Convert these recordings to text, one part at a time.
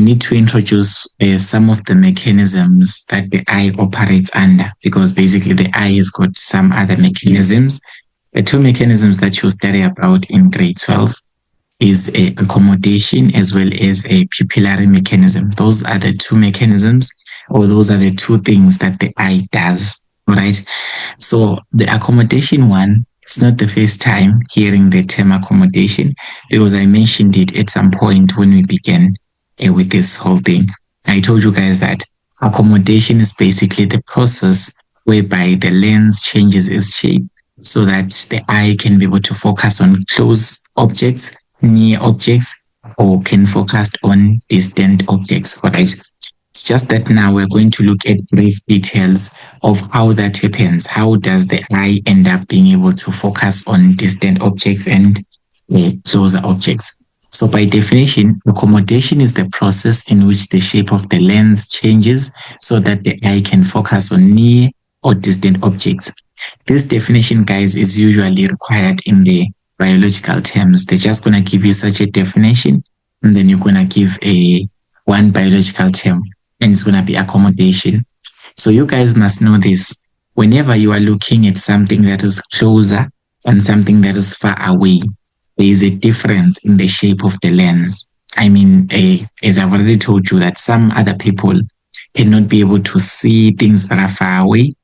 need to introduce some of the mechanisms that the eye operates under, because basically the eye has got some other mechanisms. The two mechanisms that you'll study about in grade 12 is a accommodation as well as a pupillary mechanism. Those are the two mechanisms, or those are the two things that the eye does, right? So the accommodation one, it's not the first time hearing the term accommodation, because I mentioned it at some point when we began with this whole thing. I told you guys that accommodation is basically the process whereby the lens changes its shape so that the eye can be able to focus on close objects, near objects, or can focus on distant objects, right? It's just that now we're going to look at brief details of how that happens. How does the eye end up being able to focus on distant objects and closer objects? So by definition, accommodation is the process in which the shape of the lens changes so that the eye can focus on near or distant objects. This definition, guys, is usually required in the biological terms. They're just going to give you such a definition, and then you're going to give one biological term, and it's going to be accommodation. So you guys must know this. Whenever you are looking at something that is closer and something that is far away, there is a difference in the shape of the lens. I mean, as I've already told you, that some other people cannot be able to see things that are far away,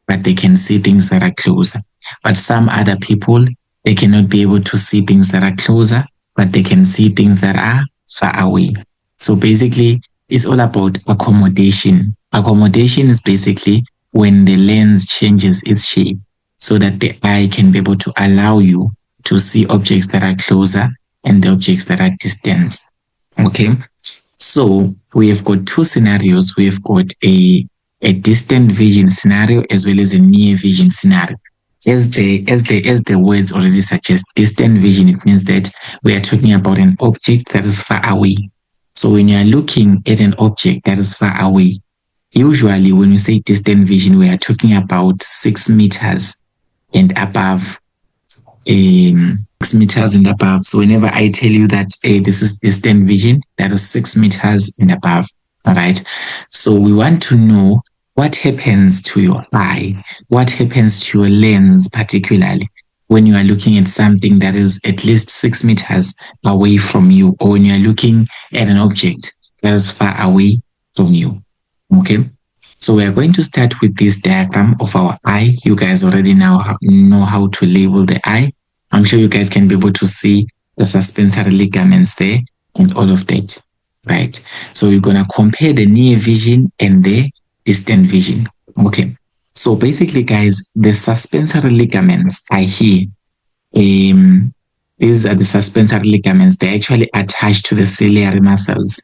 but they can see things that are closer. But some other people, they cannot be able to see things that are closer, but they can see things that are far away. So basically, it's all about accommodation. Accommodation is basically when the lens changes its shape so that the eye can be able to allow you to see objects that are closer and the objects that are distant. Okay, so we have got two scenarios. We have got a distant vision scenario as well as a near vision scenario. As the words already suggest, distant vision, it means that we are talking about an object that is far away. So when you are looking at an object that is far away, usually when we say distant vision, we are talking about 6 meters and above. 6 meters and above. So whenever I tell you that this is distant vision, that is 6 meters and above. All right. So we want to know what happens to your eye, what happens to your lens, particularly when you are looking at something that is at least 6 meters away from you, or when you are looking at an object that is far away from you. Okay. So we are going to start with this diagram of our eye. You guys already now know how to label the eye. I'm sure you guys can be able to see the suspensory ligaments there and all of that, right? So we're going to compare the near vision and the distant vision. Okay. So basically, guys, the suspensory ligaments are here. These are the suspensory ligaments. They're actually attached to the ciliary muscles.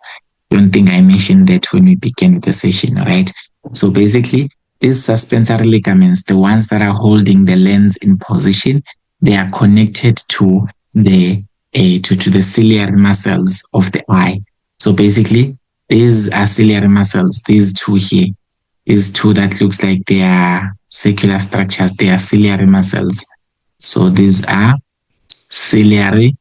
Don't think I mentioned that when we began the session, right? So basically, these suspensory ligaments, the ones that are holding the lens in position, they are connected to the ciliary muscles of the eye. So basically, these are ciliary muscles. These two here, these two that looks like they are circular structures. They are ciliary muscles. So these are ciliary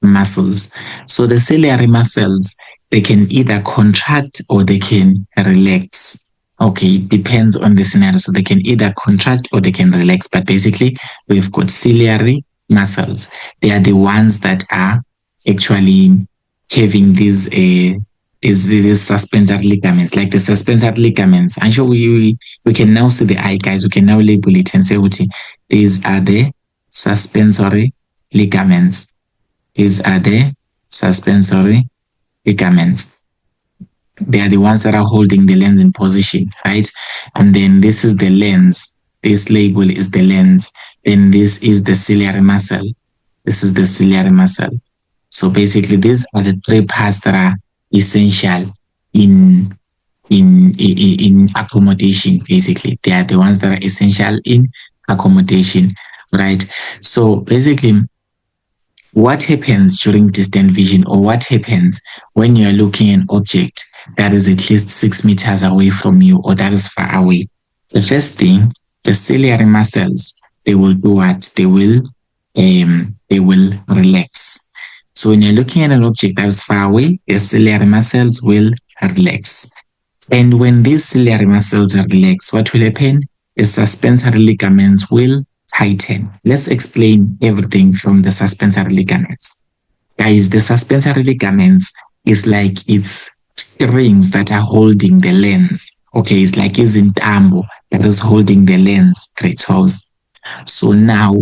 muscles. So the ciliary muscles, they can either contract or they can relax. Okay, it depends on the scenario. So they can either contract or they can relax. But basically, we've got ciliary muscles. They are the ones that are actually having these suspensory ligaments, like the suspensory ligaments. I'm sure we can now see the eye, guys. We can now label it and say, these are the suspensory ligaments. These are the suspensory ligaments. They are the ones that are holding the lens in position, right? And then this is the lens. This label is the lens. Then this is the ciliary muscle. This is the ciliary muscle. So basically, these are the three parts that are essential in accommodation. Basically, they are the ones that are essential in accommodation, right? So basically, what happens during distant vision, or what happens when you are looking at an object that is at least 6 meters away from you, or that is far away? The first thing, the ciliary muscles, they will do what? They will relax. So when you're looking at an object that is far away, the ciliary muscles will relax. And when these ciliary muscles relax, what will happen? The suspensory ligaments will tighten. Let's explain everything from the suspensory ligaments. Guys, the suspensory ligaments is like it's strings that are holding the lens. Okay, it's like izintambo that is holding the lens, great house. So now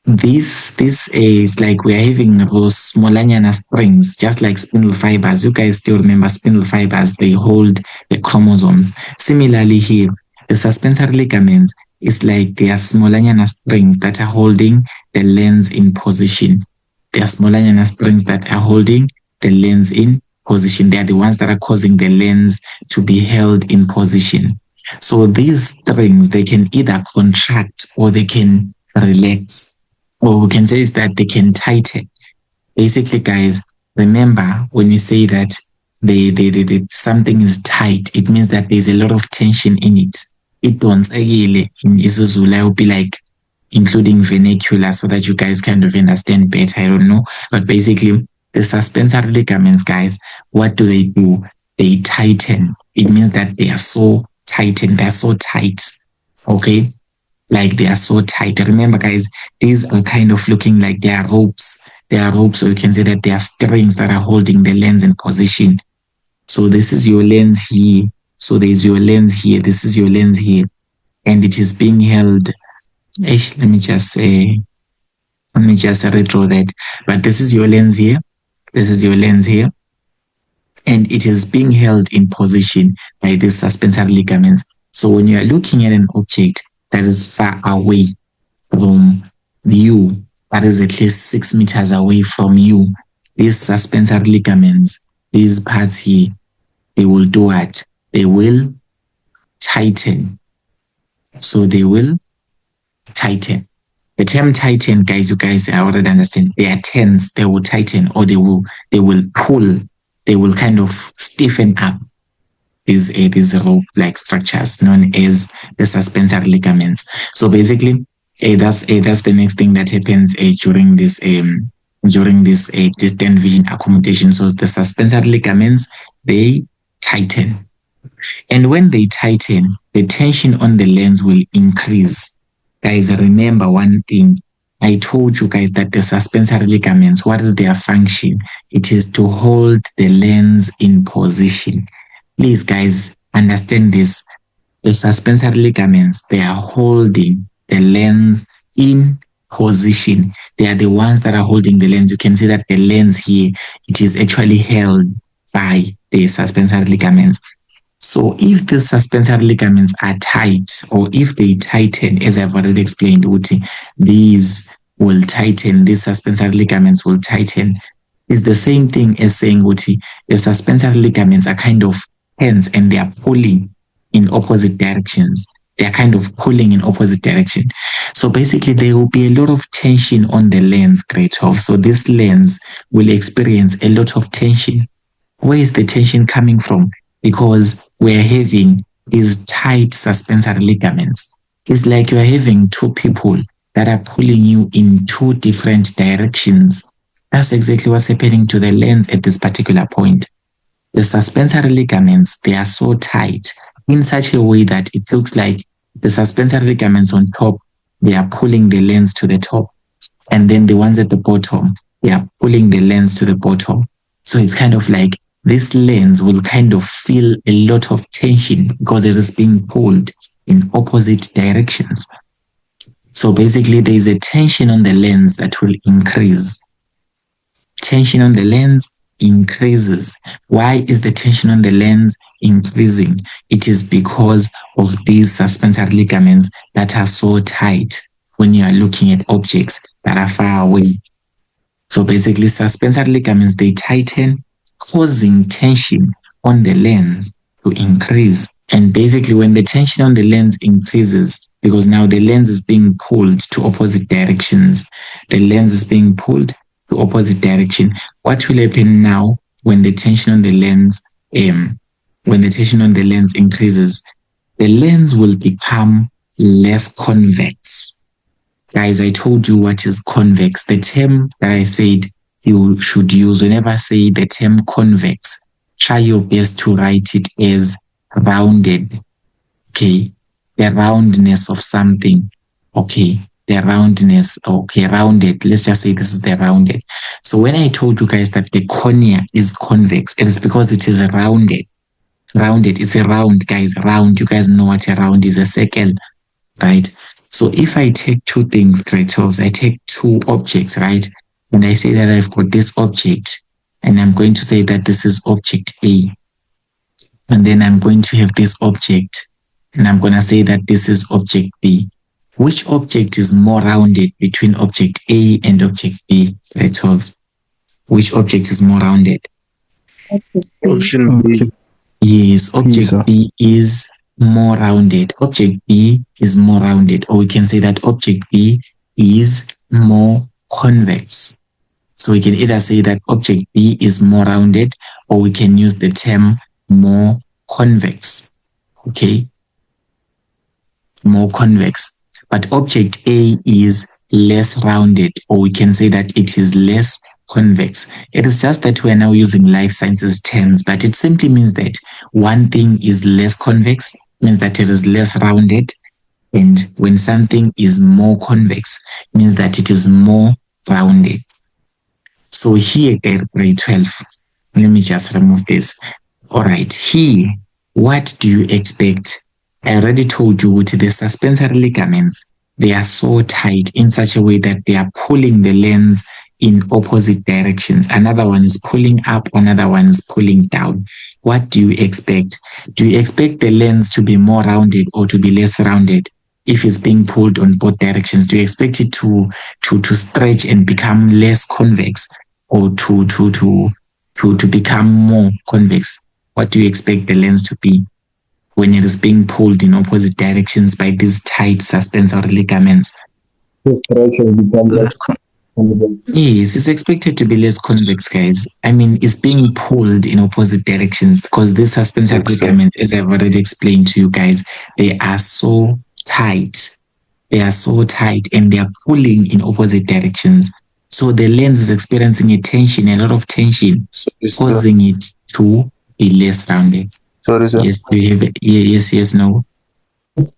this is like we're having those smallanyana strings, just like spindle fibers. You guys still remember spindle fibers, they hold the chromosomes. Similarly here, the suspensory ligaments is like they are smallanyana strings that are holding the lens in position. They are smallanyana strings that are holding the lens in position. They are the ones that are causing the lens to be held in position. So these strings, they can either contract or they can relax, or we can say is that they can tighten. Basically, guys, remember when you say that something is tight, it means that there's a lot of tension in it. It don't in isiZulu, I will be like including vernacular so that you guys kind of understand better. I don't know. But basically, the suspensory ligaments, guys, what do? They tighten. It means that they are so tightened, they're so tight. Okay, like they are so tight. Remember, guys, these are kind of looking like they are ropes. They are ropes, or you can say that they are strings that are holding the lens in position. So this is your lens here. So there's your lens here. This is your lens here, and it is being held. Let me just say, let me just redraw that. But this is your lens here. This is your lens here, and it is being held in position by these suspensory ligaments. So when you are looking at an object that is far away from you, that is at least 6 meters away from you, these suspensory ligaments, these parts here, they will do what? They will tighten. So they will tighten. The term tighten, guys, you guys already understand. They are tense, they will tighten, or they will pull, they will kind of stiffen up these rope-like structures known as the suspensory ligaments. So basically, that's the next thing that happens during this distant vision accommodation. So the suspensory ligaments, they tighten, and when they tighten, the tension on the lens will increase. Guys, remember one thing. I told you guys that the suspensory ligaments, what is their function? It is to hold the lens in position. Please, guys, understand this. The suspensory ligaments, they are holding the lens in position. They are the ones that are holding the lens. You can see that the lens here, it is actually held by the suspensory ligaments. So if the suspensory ligaments are tight, or if they tighten, as I've already explained, these will tighten, these suspensory ligaments will tighten. It's the same thing as saying the suspensory ligaments are kind of tense and they are pulling in opposite directions. They are kind of pulling in opposite direction. So basically, there will be a lot of tension on the lens, Greathoff. So this lens will experience a lot of tension. Where is the tension coming from? Because we're having these tight suspensory ligaments. It's like you're having two people that are pulling you in two different directions. That's exactly what's happening to the lens at this particular point. The suspensory ligaments, they are so tight in such a way that it looks like the suspensory ligaments on top, they are pulling the lens to the top. And then the ones at the bottom, they are pulling the lens to the bottom. So it's kind of like this lens will kind of feel a lot of tension because it is being pulled in opposite directions. So basically, there is a tension on the lens that will increase. Tension on the lens increases. Why is the tension on the lens increasing? It is because of these suspensory ligaments that are so tight when you are looking at objects that are far away. So basically, suspensory ligaments, they tighten, causing tension on the lens to increase. And basically, when the tension on the lens increases, because now the lens is being pulled to opposite directions, the lens is being pulled to opposite direction. What will happen now when the tension on the lens increases? The lens will become less convex. Guys, I told you what is convex. The term that I said you should use whenever I say the term convex, try your best to write it as rounded. Okay, the roundness of something. Okay, the roundness. Okay, rounded. Let's just say this is the rounded. So when I told you guys that the cornea is convex, it is because it is rounded. Rounded. It's a round, guys. Round. You guys know what a round is, a circle, right? So if I take two things, grade 12s, I take two objects, right? And I say that I've got this object, and I'm going to say that this is object A. And then I'm going to have this object, and I'm going to say that this is object B. Which object is more rounded between object A and object B, grade 12s? Which object is more rounded? Option B. Yes, object sir. B is more rounded. Object B is more rounded, or we can say that object B is more convex. So we can either say that object B is more rounded, or we can use the term more convex. Okay, more convex. But object A is less rounded, or we can say that it is less convex. It is just that we are now using life sciences terms, but it simply means that one thing is less convex, means that it is less rounded, and when something is more convex, means that it is more rounded. So here, grade 12, let me just remove this. All right, here, what do you expect? I already told you the suspensory ligaments, they are so tight in such a way that they are pulling the lens in opposite directions. Another one is pulling up, another one is pulling down. What do you expect? Do you expect the lens to be more rounded or to be less rounded? If it's being pulled on both directions, do you expect it to stretch and become less convex, or to become more convex? What do you expect the lens to be when it is being pulled in opposite directions by these tight suspensory ligaments? Yes, it's expected to be less convex, guys. I mean, it's being pulled in opposite directions because these suspensory ligaments, as I've already explained to you guys, they are so tight. They are so tight and they are pulling in opposite directions. So the lens is experiencing a tension, a lot of tension, causing it to be less rounded. Sorry, sir. Yes, do you have it? Yes, no. Why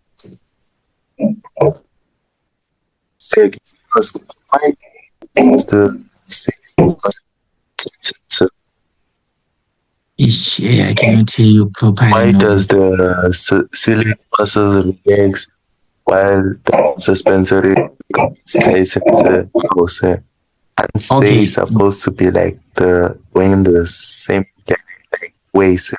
is the I cannot hear you properly. why no. does the ciliary muscles relax while the suspensory stays at the house? And Okay. they supposed to be like going in the same like ways.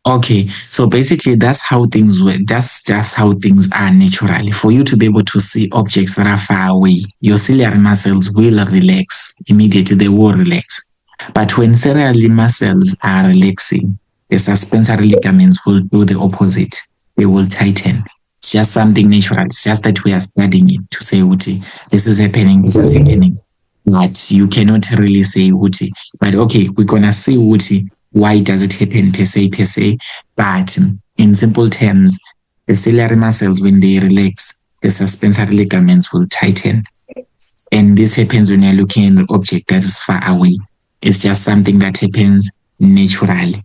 Okay, so basically that's how things work. That's just how things are naturally. For you to be able to see objects that are far away, your ciliary muscles will relax immediately. They will relax. But when ciliary muscles are relaxing, the suspensory ligaments will do the opposite. They will tighten. It's just something natural. It's just that we are studying it to say, Uti, this is happening, this is happening. But you cannot really say Uti. But okay, we're gonna see Uti. Why does it happen per se? But in simple terms, the ciliary muscles, when they relax, the suspensory ligaments will tighten. And this happens when you're looking at an object that is far away. It's just something that happens naturally.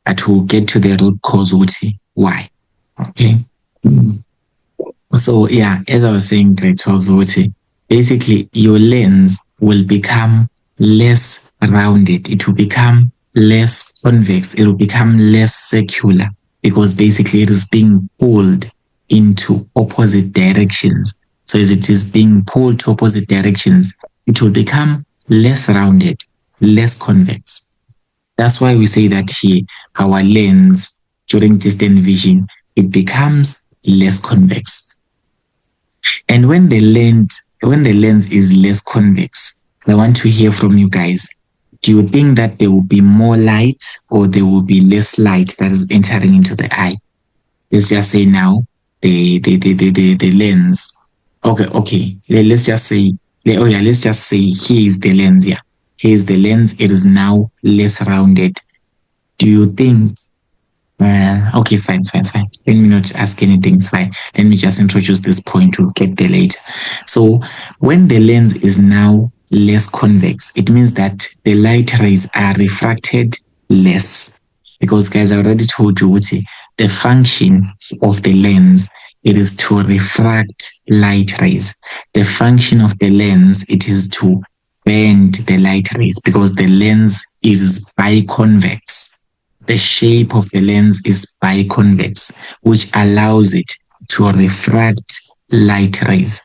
But we'll get to the root cause, why. Okay? So yeah, as I was saying, grade 12, basically your lens will become less rounded. It will become less convex. It will become less circular because basically it is being pulled into opposite directions. So as it is being pulled to opposite directions, it will become less rounded, less convex. That's why we say that here, our lens during distant vision, it becomes less convex. And when the lens is less convex, I want to hear from you guys. Do you think that there will be more light or there will be less light that is entering into the eye? Let's just say now the lens. Okay. Let's just say here is the lens. Yeah, here is the lens. It is now less rounded. Do you think? Okay, it's fine. Let me not ask anything. It's fine. Let me just introduce this point to get there later. So when the lens is now less convex. It means that the light rays are refracted less. Because guys, I already told you the function of the lens, it is to refract light rays. The function of the lens, it is to bend the light rays because the lens is biconvex. The shape of the lens is biconvex, which allows it to refract light rays.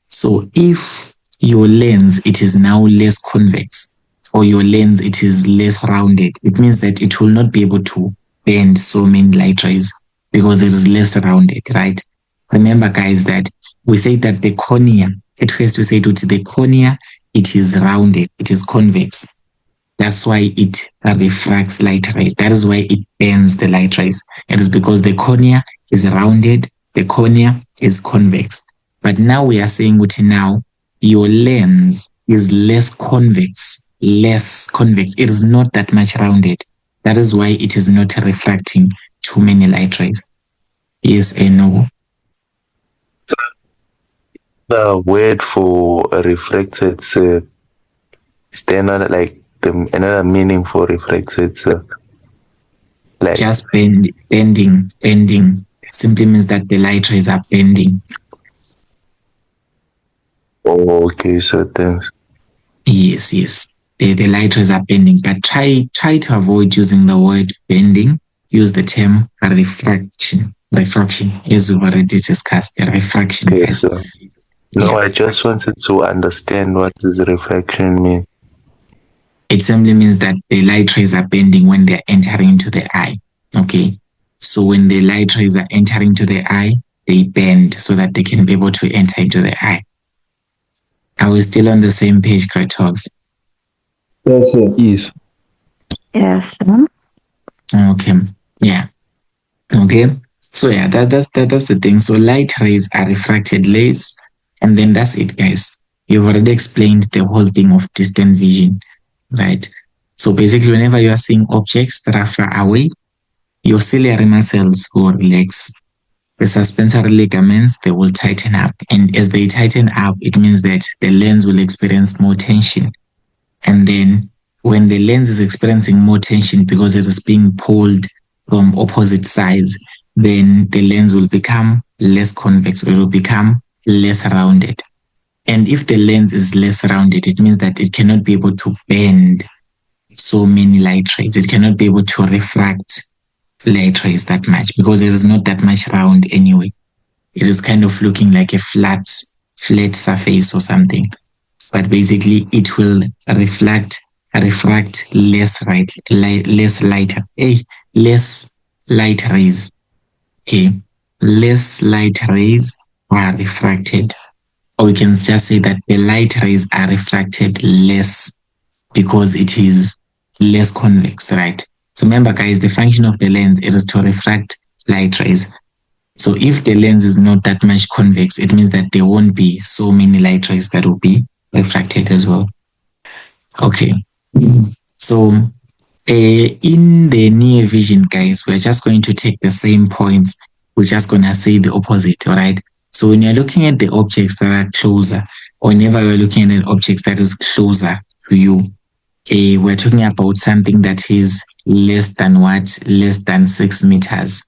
So if your lens, it is now less convex, or your lens, it is less rounded, it means that it will not be able to bend so many light rays because it is less rounded, right? Remember, guys, that we say that the cornea, at first we said that the cornea, it is rounded, it is convex. That's why it refracts light rays. That is why it bends the light rays. It is because the cornea is rounded, the cornea is convex. But now we are saying now your lens is less convex. It is not that much rounded. That is why it is not refracting too many light rays. Yes and no. The word for refracted, is there not like another meaning for refracted? Like just bending simply means that the light rays are bending. Oh, okay, so thanks. Yes. The light rays are bending, but try to avoid using the word bending. Use the term refraction, as we've already discussed, the refraction. Okay, so no, I just wanted to understand what does refraction mean. It simply means that the light rays are bending when they're entering into the eye. Okay. So when the light rays are entering into the eye, they bend so that they can be able to enter into the eye. Are we still on the same page, Kratos? Yes, sir. Yes. Yes. Okay. Yeah. Okay. So yeah, that's the thing. So light rays are refracted less, and then that's it, guys. You've already explained the whole thing of distant vision, right? So basically, whenever you are seeing objects that are far away, your ciliary muscles will relax. The suspensory ligaments, they will tighten up. And as they tighten up, it means that the lens will experience more tension. And then when the lens is experiencing more tension because it is being pulled from opposite sides, then the lens will become less convex, or it will become less rounded. And if the lens is less rounded, it means that it cannot be able to bend so many light rays. It cannot be able to refract light rays that much because it is not that much round anyway. It is kind of looking like a flat surface or something. But basically, it will refract less light rays. Okay, less light rays are refracted, or we can just say that the light rays are refracted less because it is less convex, right? So remember, guys, the function of the lens is to refract light rays. So if the lens is not that much convex, it means that there won't be so many light rays that will be refracted as well. Okay. So in the near vision, guys, we're just going to take the same points. We're just going to say the opposite, all right? So when you're looking at the objects that are closer, or whenever you're looking at objects that is closer to you, we're talking about something that is less than what? Less than 6 meters.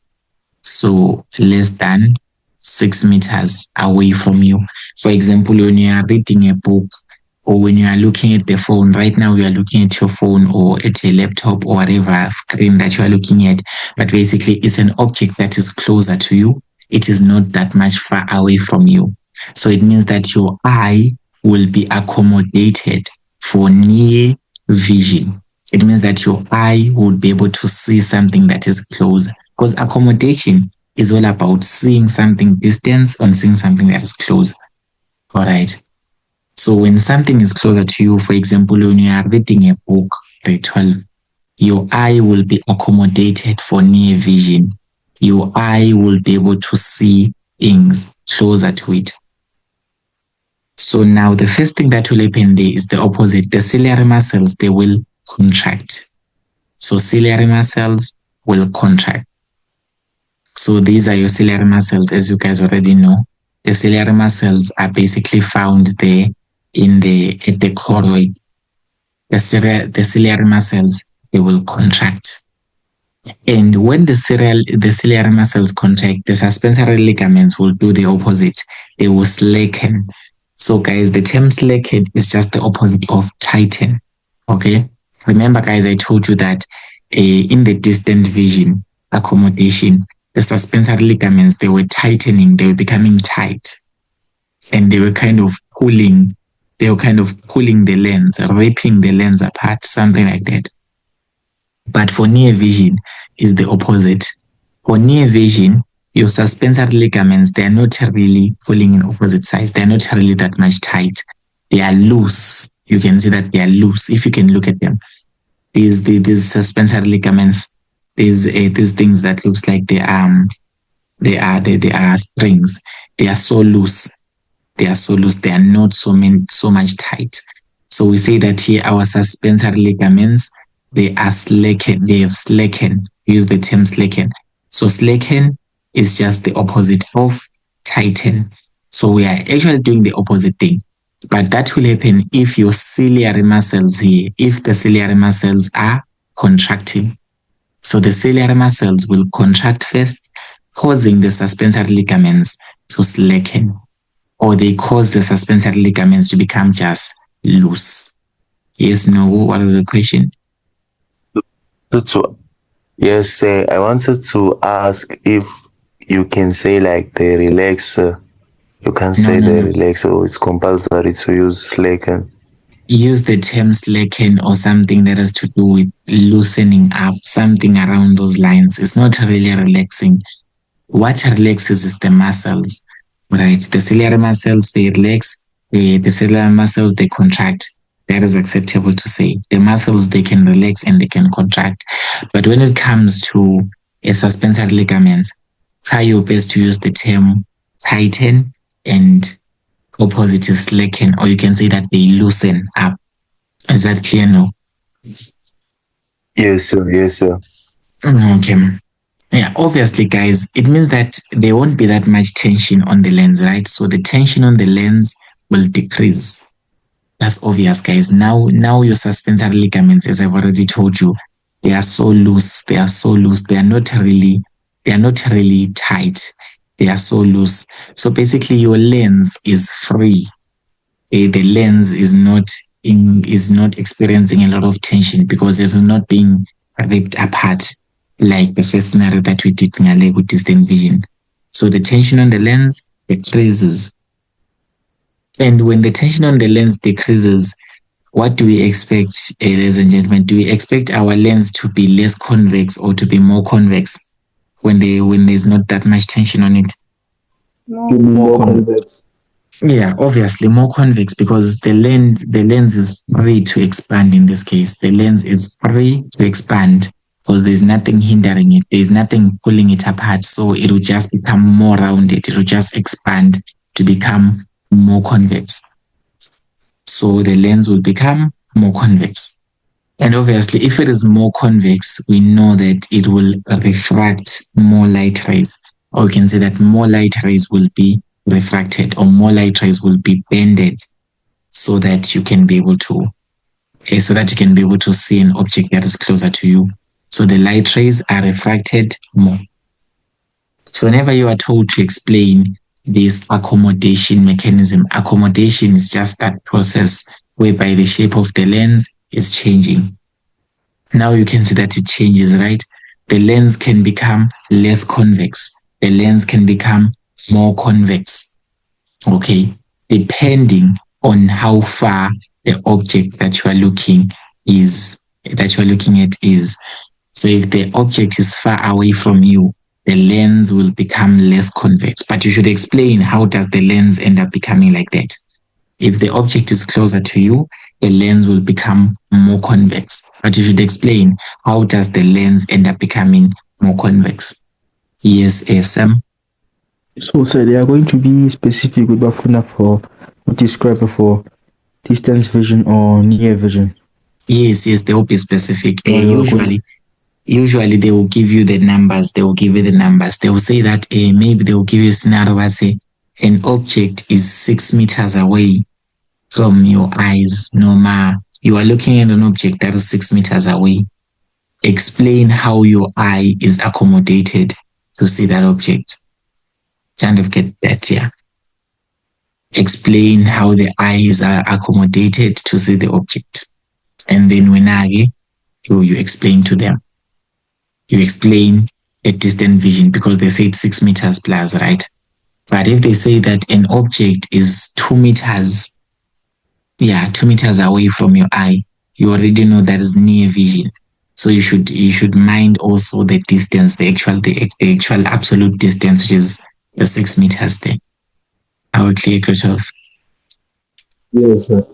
So less than 6 meters away from you. For example, when you are reading a book, or when you are looking at the phone, right now you are looking at your phone or at a laptop or whatever screen that you are looking at, but basically it's an object that is closer to you. It is not that much far away from you. So it means that your eye will be accommodated for near vision. It means that your eye will be able to see something that is close, because accommodation is all about seeing something distant and seeing something that is close. All right. So when something is closer to you, for example, when you are reading a book, grade 12, your eye will be accommodated for near vision. Your eye will be able to see things closer to it. So now the first thing that will happen there is the opposite. The ciliary muscles, they will contract. So ciliary muscles will contract. So these are your ciliary muscles, as you guys already know. The ciliary muscles are basically found there at the choroid, the ciliary muscles, they will contract. And when the ciliary muscles contract, the suspensory ligaments will do the opposite. They will slacken. So guys, the term slacken is just the opposite of tighten. Okay. Remember guys, I told you that in the distant vision accommodation, the suspensory ligaments, they were tightening, they were becoming tight. And they were kind of pulling the lens, ripping the lens apart, something like that. But for near vision is the opposite. For near vision, your suspensory ligaments, they are not really pulling in opposite sides. They are not really that much tight. They are loose. You can see that they are loose if you can look at them. These suspensory ligaments, these things that looks like they are strings. They are so loose. They are so loose. They are not so much tight. So we say that here our suspensory ligaments, they are slacken. They have slackened. Use the term slacken. So slacken is just the opposite of tighten. So we are actually doing the opposite thing. But that will happen if your ciliary muscles here, if the ciliary muscles are contracting. So the ciliary muscles will contract first, causing the suspensory ligaments to slacken. Or they cause the suspensory ligaments to become just loose. Yes, no, what is the question? Yes, I wanted to ask if you can say like the relax. You can say the relax, or it's compulsory to use slacken. Use the term slacken or something that has to do with loosening up, something around those lines. It's not really relaxing. What relaxes is the muscles, right? The ciliary muscles, they relax. The ciliary muscles, they contract. That is acceptable to say. The muscles, they can relax and they can contract. But when it comes to a suspensory ligament, try your best to use the term tighten and opposite is slacken, or you can say that they loosen up. Is that clear now? Yes, sir. Yes, sir. Okay. Yeah, obviously, guys, it means that there won't be that much tension on the lens, right? So the tension on the lens will decrease. That's obvious, guys. Now your suspensory ligaments, as I've already told you, they are so loose. They are so loose. They are not really tight. They are so loose. So basically, your lens is free. The lens is not experiencing a lot of tension because it is not being ripped apart like the first scenario that we did with distant vision. So the tension on the lens decreases. And when the tension on the lens decreases, what do we expect, ladies and gentlemen? Do we expect our lens to be less convex or to be more convex when there's not that much tension on it? More convex. Yeah, obviously more convex because the lens is free to expand in this case. The lens is free to expand because there's nothing hindering it. There's nothing pulling it apart. So it will just become more rounded. It will just expand to become more convex. So the lens will become more convex. And obviously, if it is more convex, we know that it will refract more light rays. Or we can say that more light rays will be refracted or more light rays will be bended so that you can be able to see an object that is closer to you. So the light rays are refracted more. So whenever you are told to explain this accommodation mechanism, accommodation is just that process whereby the shape of the lens is changing. Now you can see that it changes, right? The lens can become less convex. The lens can become more convex. Okay, depending on how far the object that you are looking at is. So if the object is far away from you, the lens will become less convex. But you should explain how does the lens end up becoming like that. If the object is closer to you, the lens will become more convex. But you should explain how does the lens end up becoming more convex. Yes, Sam. So they are going to be specific with Bafuna for what you described for distance vision or near vision. Yes, they will be specific. Usually they will give you the numbers. They will say that maybe they will give you a scenario where say an object is 6 meters away from your eyes. Normal, you are looking at an object that is 6 meters away. Explain how your eye is accommodated to see that object. Kind of get that, yeah. Explain how the eyes are accommodated to see the object. And then when you explain to them. You explain a distant vision because they say it's 6 meters plus, right? But if they say that an object is 2 meters, 2 meters away from your eye, you already know that is near vision. So you should mind also the distance, the actual absolute distance, which is the 6 meters there. Are we clear, Kratos? Yes, sir.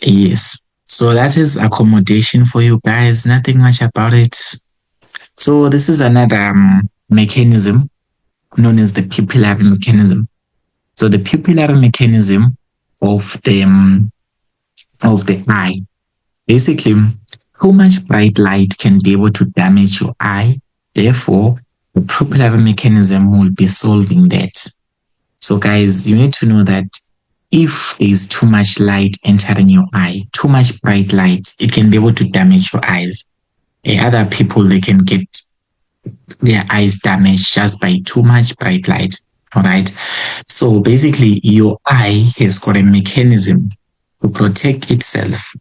Yes. So that is accommodation for you guys. Nothing much about it. So this is another mechanism known as the pupillary mechanism. So the pupillary mechanism of the eye, basically, too much bright light can be able to damage your eye. Therefore, the pupillary mechanism will be solving that. So guys, you need to know that if there is too much light entering your eye, too much bright light, it can be able to damage your eyes. Other people, they can get their eyes damaged just by too much bright light. All right. So basically, your eye has got a mechanism to protect itself.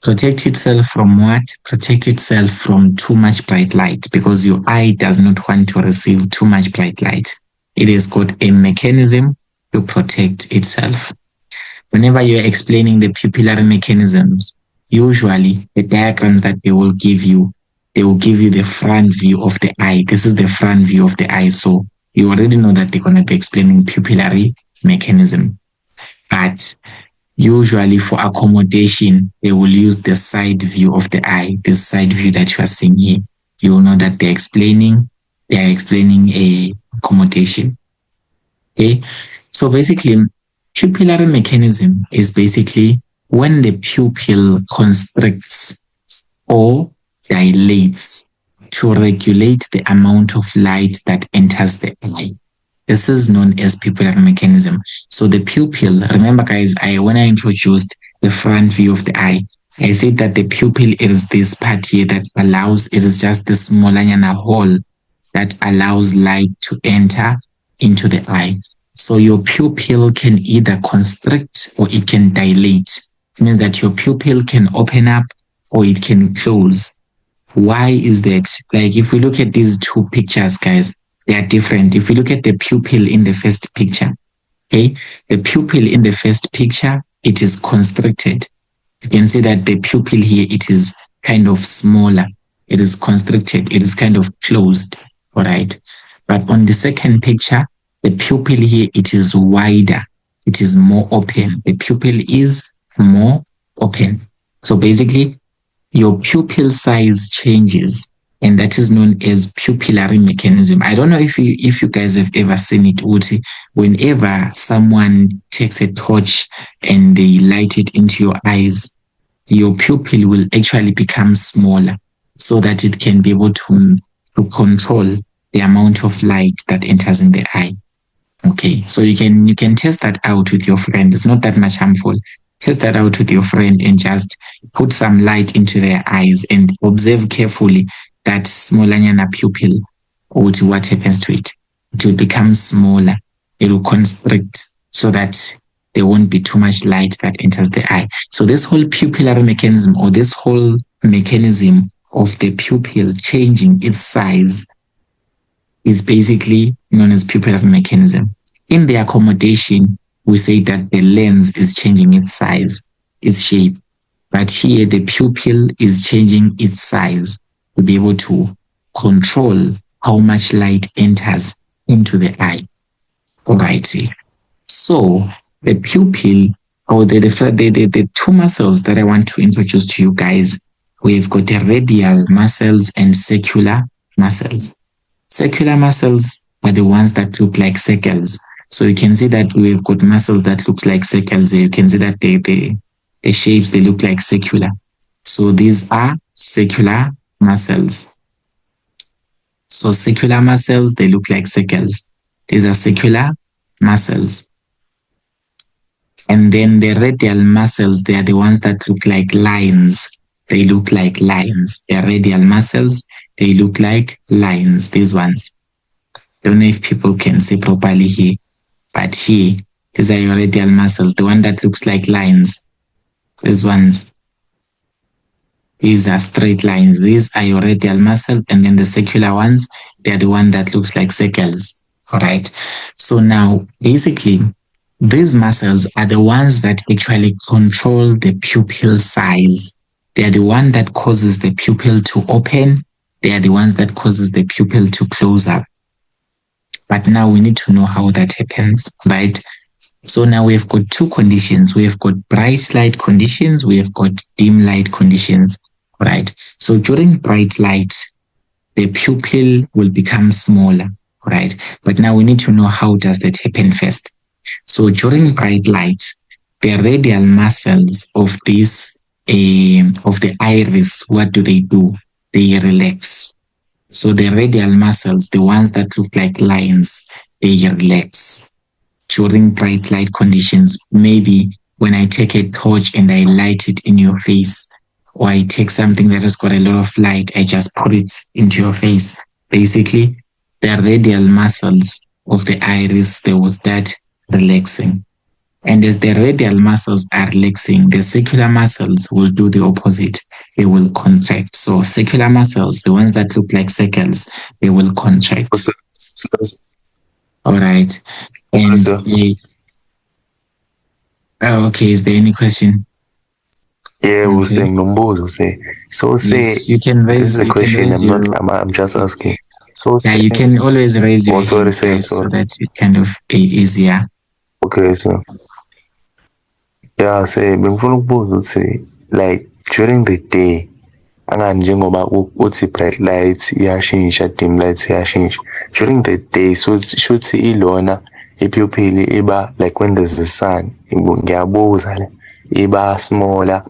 Protect itself from what? Protect itself from too much bright light, because your eye does not want to receive too much bright light. It has got a mechanism to protect itself. Whenever you're explaining the pupillary mechanisms, usually the diagrams that they will give you the front view of the eye. This is the front view of the eye. So you already know that they're going to be explaining pupillary mechanism. But usually for accommodation, they will use the side view of the eye, this side view that you are seeing here. You will know that they are explaining a accommodation. Okay. So basically, pupillary mechanism is basically when the pupil constricts or dilates to regulate the amount of light that enters the eye. This is known as pupillary mechanism. So the pupil, remember guys, when I introduced the front view of the eye, I said that the pupil is this part here that it is just this small hole that allows light to enter into the eye. So your pupil can either constrict or it can dilate. It means that your pupil can open up or it can close. Why is that? Like if we look at these two pictures, guys, they are different. If we look at the pupil in the first picture, okay, the pupil in the first picture, it is constricted. You can see that the pupil here, it is kind of smaller. It is constricted. It is kind of closed, all right? But on the second picture, the pupil here, it is wider. It is more open. The pupil is more open. So basically, your pupil size changes, and that is known as pupillary mechanism. I don't know if you guys have ever seen it, Uti. Whenever someone takes a torch and they light it into your eyes, your pupil will actually become smaller so that it can be able to control the amount of light that enters in the eye. Okay, so you can test that out with your friend. It's not that much harmful. Test that out with your friend and just put some light into their eyes and observe carefully that smaller pupil, or what happens to it. It will become smaller. It will constrict so that there won't be too much light that enters the eye. So this whole pupillary mechanism, or this whole mechanism of the pupil changing its size, is basically known as pupillary mechanism. In the accommodation, we say that the lens is changing its size, its shape. But here, the pupil is changing its size to be able to control how much light enters into the eye. Alrighty. So the pupil, or the two muscles that I want to introduce to you guys, we've got the radial muscles and circular muscles. Circular muscles are the ones that look like circles. So you can see that we've got muscles that look like circles. You can see that the shapes, they look like circular. So these are circular muscles. So circular muscles, they look like circles. These are circular muscles. And then the radial muscles, they are the ones that look like lines. They look like lines. They are radial muscles. They look like lines, these ones. Don't know if people can see properly here, but here, these are your radial muscles, the one that looks like lines. These ones. These are straight lines. These are your radial muscle, and then the circular ones, they are the one that looks like circles. All right. So now, basically, these muscles are the ones that actually control the pupil size. They are the one that causes the pupil to open. They are the ones that causes the pupil to close up. But now we need to know how that happens, right? So now we have got two conditions. We have got bright light conditions. We have got dim light conditions, right? So during bright light, the pupil will become smaller, right? But now we need to know how does that happen first. So during bright light, the radial muscles of this of the iris, what do? They relax. So the radial muscles, the ones that look like lines, they relax during bright light conditions. Maybe when I take a torch and I light it in your face, or I take something that has got a lot of light, I just put it into your face. Basically, the radial muscles of the iris, they will start relaxing. And as the radial muscles are relaxing, the circular muscles will do the opposite. They will contract. So circular muscles, the ones that look like circles, they will contract. All right. And okay, is there any question? Yeah, we'll say Nombozo say. So say Yes, you can raise. This is a question. I'm just asking. So yeah, you can always raise your hand, sorry. so that's it kind of easier. Okay, so yeah, say bengifuna say like during the day njengoba uthi bright lights iyashintsha, dim lights iyashintsha during the day, so shuthi ilona ipupil iba like when there's the sun, ngiyabuza le iba smaller,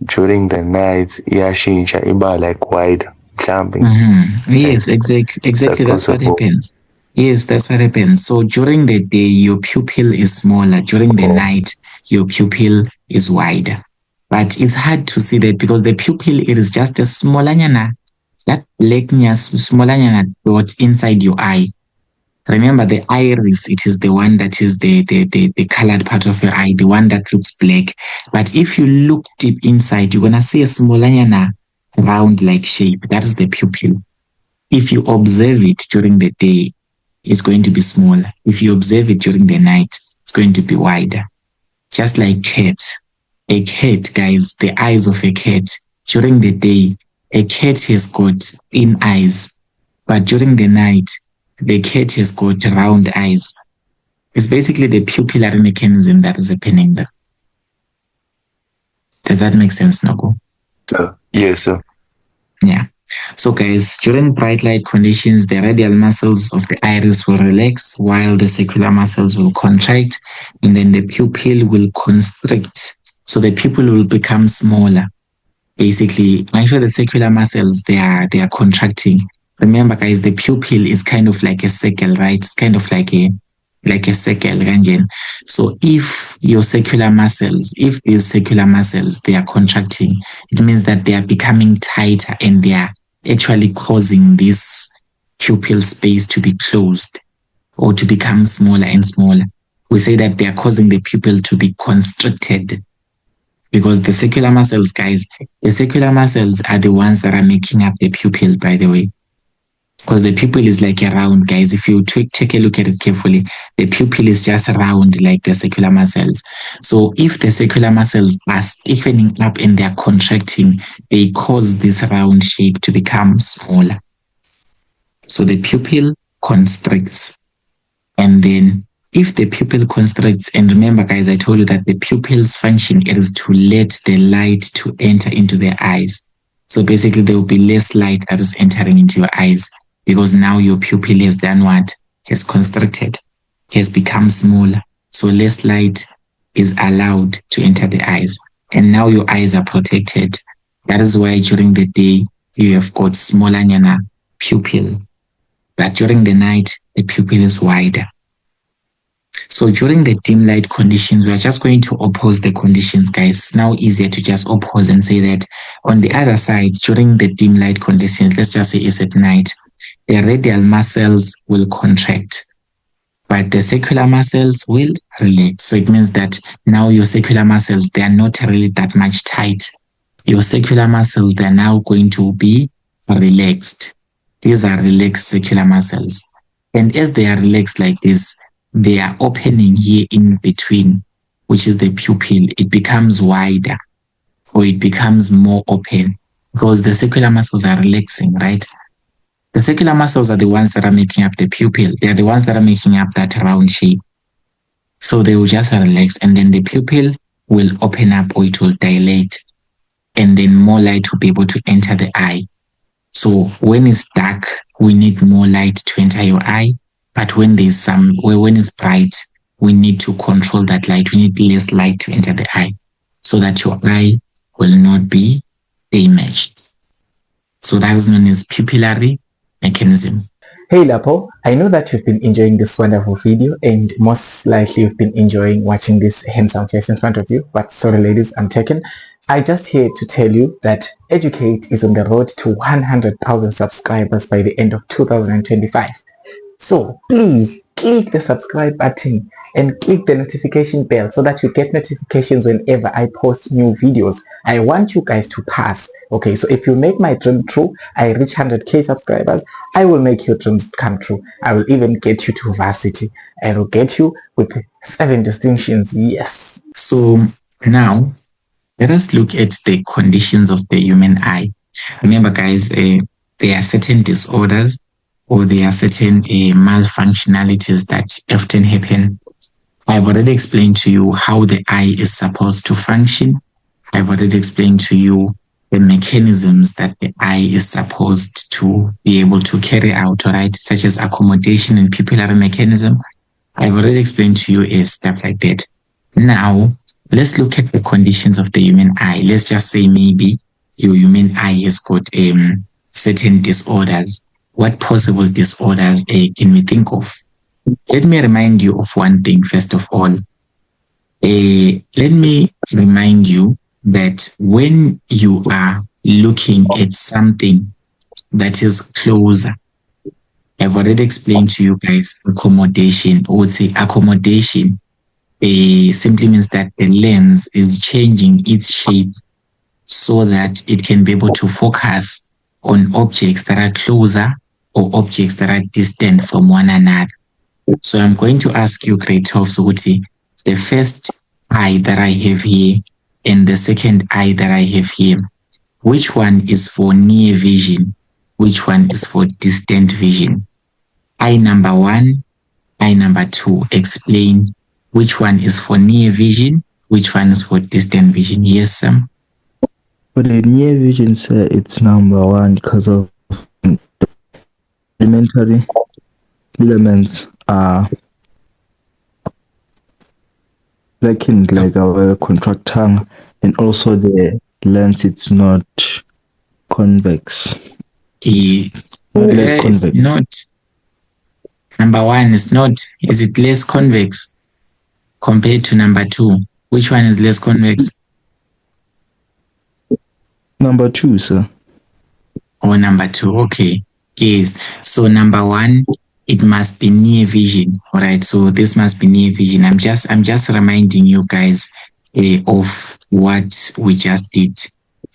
during the night iyashintsha iba like wider mhlambe. Yes, exactly that's what happens. Yes, that's what happens. So during the day your pupil is smaller, during the night your pupil is wider. But it's hard to see that because the pupil, it is just a smallanyana, that blackness, smallanyana dot inside your eye. Remember the iris, it is the one that is the colored part of your eye, the one that looks black. But if you look deep inside, you're gonna see a smallanyana round like shape. That is the pupil. If you observe it during the day, it's going to be smaller. If you observe it during the night, it's going to be wider. Just like cats. A cat, guys, the eyes of a cat, during the day, a cat has got thin eyes, but during the night, the cat has got round eyes. It's basically the pupillary mechanism that is happening there. Does that make sense, Noko? Yes, sir. Yeah. So guys, during bright light conditions, the radial muscles of the iris will relax while the circular muscles will contract, and then the pupil will constrict. So the pupil will become smaller. Basically, make sure the circular muscles, they are contracting. Remember, guys, the pupil is kind of like a circle, right? It's kind of like a circle, Ranjan. So if your circular muscles, if these circular muscles, they are contracting, it means that they are becoming tighter and they are actually causing this pupil space to be closed or to become smaller and smaller. We say that they are causing the pupil to be constricted. Because the circular muscles, guys, the circular muscles are the ones that are making up the pupil, by the way. Because the pupil is like a round, guys. If you take a look at it carefully, the pupil is just round like the circular muscles. So if the circular muscles are stiffening up and they are contracting, they cause this round shape to become smaller. So the pupil constricts. And then if the pupil constricts, and remember guys, I told you that the pupil's function is to let the light to enter into their eyes. So basically there will be less light that is entering into your eyes because now your pupil has done what? Has constricted, has become smaller. So less light is allowed to enter the eyes. And now your eyes are protected. That is why during the day you have got smaller pupil. But during the night, the pupil is wider. So during the dim light conditions, we are just going to oppose the conditions, guys. It's now easier to just oppose and say that on the other side, during the dim light conditions, let's just say it's at night, the radial muscles will contract, but the circular muscles will relax. So it means that now your circular muscles, they are not really that much tight. Your circular muscles, they're now going to be relaxed. These are relaxed circular muscles. And as they are relaxed like this, they are opening here in between, which is the pupil. It becomes wider or it becomes more open because the circular muscles are relaxing, right? The circular muscles are the ones that are making up the pupil. They are the ones that are making up that round shape. So they will just relax and then the pupil will open up or it will dilate and then more light will be able to enter the eye. So when it's dark, we need more light to enter your eye. But when when it's bright, we need to control that light. We need less light to enter the eye so that your eye will not be damaged. So that is known as pupillary mechanism. Hey Lapo, I know that you've been enjoying this wonderful video and most likely you've been enjoying watching this handsome face in front of you, but sorry ladies, I'm taken. I just here to tell you that Educate is on the road to 100,000 subscribers by the end of 2025. So please click the subscribe button and click the notification bell so that you get notifications whenever I post new videos. I want you guys to pass. Okay, so if you make my dream true, I reach 100k subscribers, I will make your dreams come true. I will even get you to varsity. I will get you with 7 distinctions. Yes. So now let us look at the conditions of the human eye. Remember guys, there are certain disorders or there are certain malfunctionalities that often happen. I've already explained to you how the eye is supposed to function. I've already explained to you the mechanisms that the eye is supposed to be able to carry out, right? Such as accommodation and pupillary mechanism. I've already explained to you stuff like that. Now, let's look at the conditions of the human eye. Let's just say maybe your human eye has got certain disorders. What possible disorders can we think of? Let me remind you of one thing first of all. Let me remind you that when you are looking at something that is closer, I've already explained to you guys accommodation, or would say accommodation simply means that the lens is changing its shape so that it can be able to focus on objects that are closer or objects that are distant from one another. So I'm going to ask you, grade 12, Suguti, the first eye that I have here and the second eye that I have here, which one is for near vision? Which one is for distant vision? Eye number 1, eye number 2. Explain which one is for near vision, which one is for distant vision. Yes, Sam? For the near vision, sir, it's number 1 because of elementary ligaments are lacking, like our contractile, and also the lens, it's not convex. Less convex. It's not. Number 1 is not. Is it less convex compared to number 2? Which one is less convex? Number 2, sir. Oh, number 2. Okay. Yes. So number 1, it must be near vision. All right. So this must be near vision. I'm just reminding you guys of what we just did.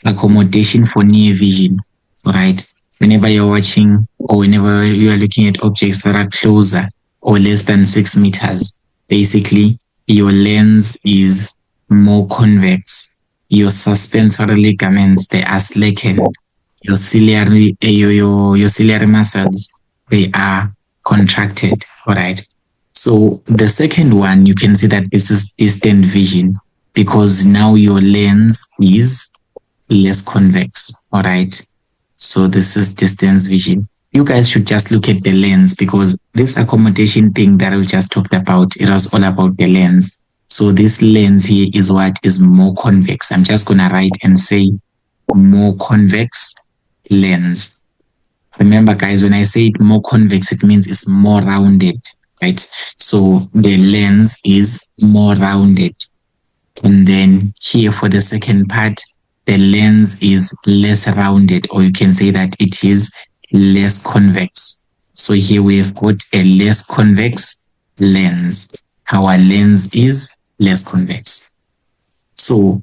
Accommodation for near vision. All right. Whenever you're watching or whenever you are looking at objects that are closer or less than 6 meters, basically your lens is more convex. Your suspensory ligaments, they are slackened. Your ciliary muscles, they are contracted. All right. So the second one, you can see that this is distant vision because now your lens is less convex. All right. So this is distance vision. You guys should just look at the lens because this accommodation thing that we just talked about, it was all about the lens. So this lens here is what is more convex. I'm just going to write and say more convex lens. Remember guys, when I say it more convex, it means it's more rounded. right? So the lens is more rounded. And then here for the second part, the lens is less rounded, or you can say that it is less convex. So here we have got a less convex lens. Our lens is less convex. So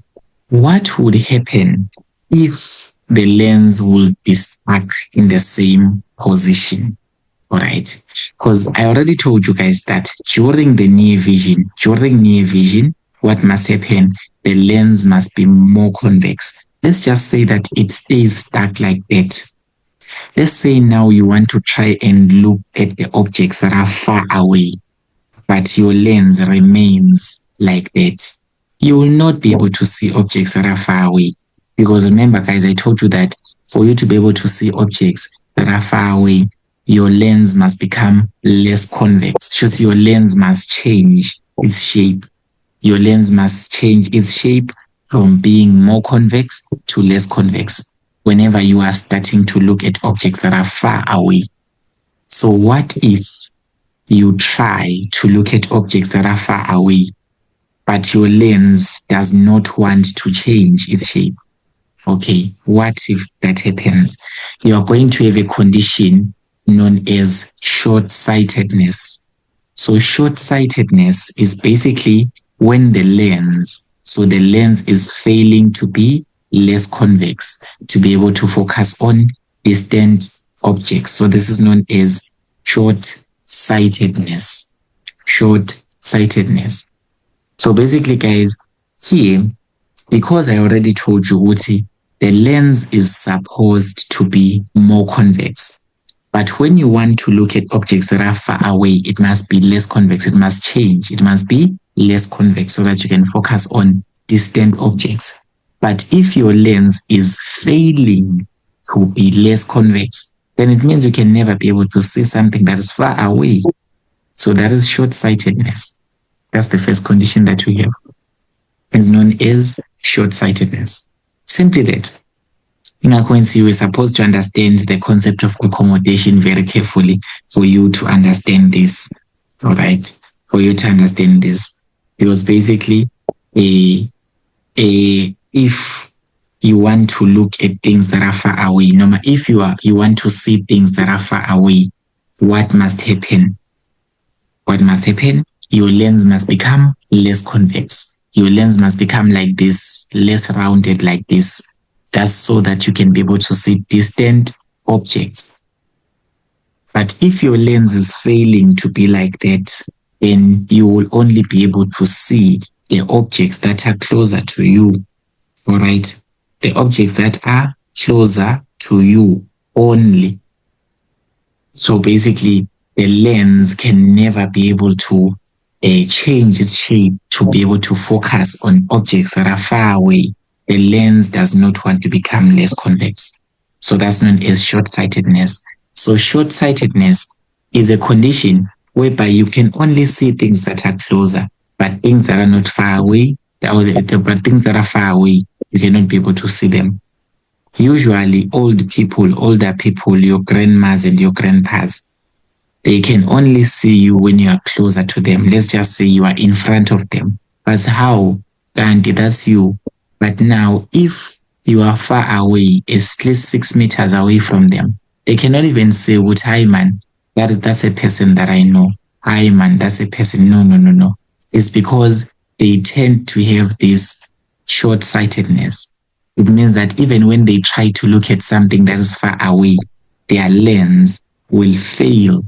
what would happen if the lens would be stuck in the same position? All right, because I already told you guys that during near vision, what must happen? The lens must be more convex. Let's just say that it stays stuck like that. Let's say now you want to try and look at the objects that are far away, but your lens remains like that. You will not be able to see objects that are far away. Because remember, guys, I told you that for you to be able to see objects that are far away, your lens must become less convex. Just your lens must change its shape. Your lens must change its shape from being more convex to less convex whenever you are starting to look at objects that are far away. So what if you try to look at objects that are far away, but your lens does not want to change its shape? Okay, what if that happens? You are going to have a condition known as short-sightedness. So short-sightedness is basically when the lens is failing to be less convex to be able to focus on distant objects. So this is known as short-sightedness. Short-sightedness. So basically, guys, here, because I already told you, Uti, the lens is supposed to be more convex. But when you want to look at objects that are far away, it must be less convex. It must change. It must be less convex so that you can focus on distant objects. But if your lens is failing to be less convex, then it means you can never be able to see something that is far away. So that is short-sightedness. That's the first condition that we have. It's known as short-sightedness. Simply that. In Akwensi, we're supposed to understand the concept of accommodation very carefully for you to understand this. All right, for you to understand this, because basically, if you want to look at things that are far away, if you want to see things that are far away, what must happen? What must happen? Your lens must become less convex. Your lens must become like this, less rounded like this. That's so that you can be able to see distant objects. But if your lens is failing to be like that, then you will only be able to see the objects that are closer to you. All right? The objects that are closer to you only. So basically, the lens can never be able to change its shape to be able to focus on objects that are far away. The lens does not want to become less convex. So that's known as short-sightedness. So short-sightedness is a condition whereby you can only see things that are closer, but things that are not far away, but things that are far away, you cannot be able to see them. Usually, older people, your grandmas and your grandpas, they can only see you when you are closer to them. Let's just say you are in front of them. But how? Gandhi, that's you. But now, if you are far away, at least 6 meters away from them, they cannot even say, "What, hi man, that's a person that I know. Hi man, that's a person." No. It's because they tend to have this short-sightedness. It means that even when they try to look at something that is far away, their lens will fail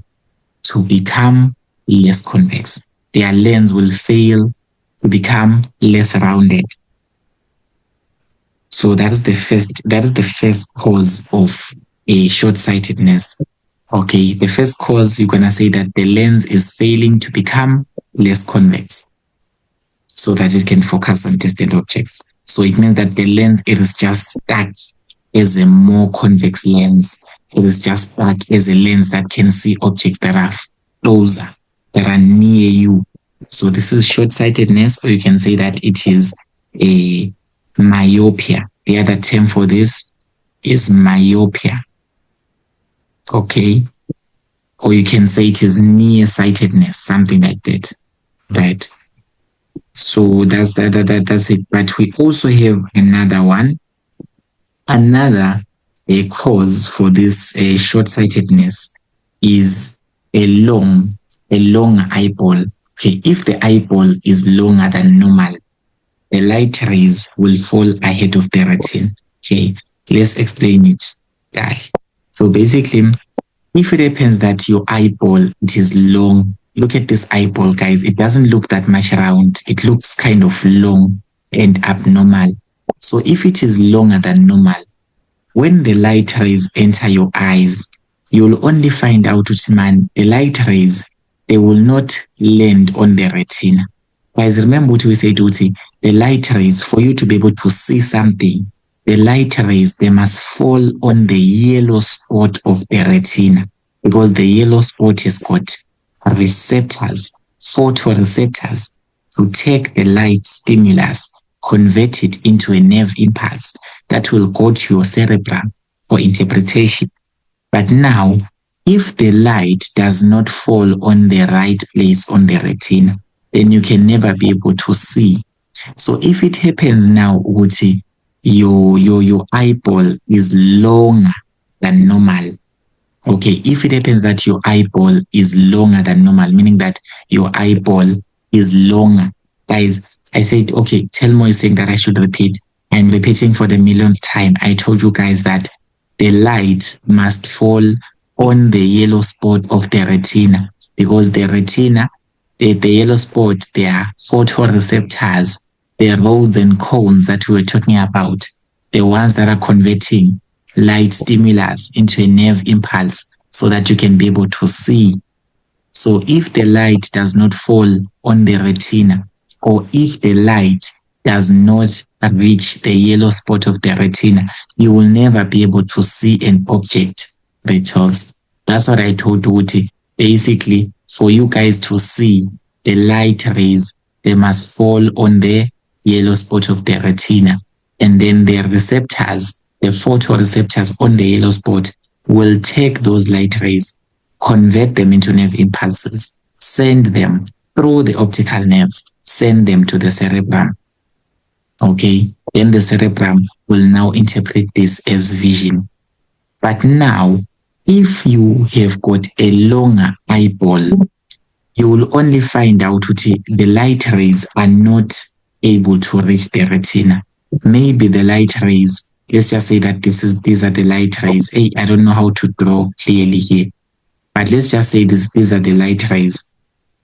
to become less convex. Their lens will fail to become less rounded. So that is the first cause of a short-sightedness. Okay, the first cause, you're gonna say that the lens is failing to become less convex so that it can focus on distant objects. So it means that the lens, it is just stuck as a more convex lens. It is just stuck as a lens that can see objects that are closer, that are near you. So this is short-sightedness, or you can say that it is a myopia. The other term for this is myopia. Okay. or you can say it is nearsightedness, something like that, right? So that's it. But we also have another one. Another cause for this short-sightedness is a long eyeball. Okay, if the eyeball is longer than normal, the light rays will fall ahead of the retina. Okay, let's explain it. So basically, if it happens that your eyeball it is long, look at this eyeball, guys. It doesn't look that much round. It looks kind of long and abnormal. So if it is longer than normal, when the light rays enter your eyes, you'll only find out, man, the light rays, they will not land on the retina. Guys, remember what we said, Uti, the light rays, for you to be able to see something, the light rays, they must fall on the yellow spot of the retina, because the yellow spot has got receptors, photoreceptors, to take the light stimulus, convert it into a nerve impulse that will go to your cerebrum for interpretation. But now, if the light does not fall on the right place on the retina, then you can never be able to see. So if it happens now, Uti, your eyeball is longer than normal. Okay, if it happens that your eyeball is longer than normal, meaning that your eyeball is longer. Guys, I said, okay, Telmo is saying that I should repeat. I'm repeating for the millionth time. I told you guys that the light must fall on the yellow spot of the retina, because the retina, the yellow spot, they are photoreceptors, the rods and cones that we were talking about, the ones that are converting light stimulus into a nerve impulse so that you can be able to see. So if the light does not fall on the retina, or if the light does not reach the yellow spot of the retina, you will never be able to see an object, because that's what I told Uti. Basically, for you guys to see the light rays, they must fall on the yellow spot of the retina, and then the receptors, the photoreceptors on the yellow spot, will take those light rays, convert them into nerve impulses, send them through the optical nerves, send them to the cerebrum. Okay, then the cerebrum will now interpret this as vision. But now, if you have got a longer eyeball, you will only find out that the light rays are not able to reach the retina. Maybe the light rays, let's just say that these are the light rays. Hey, I don't know how to draw clearly here, but let's just say these are the light rays.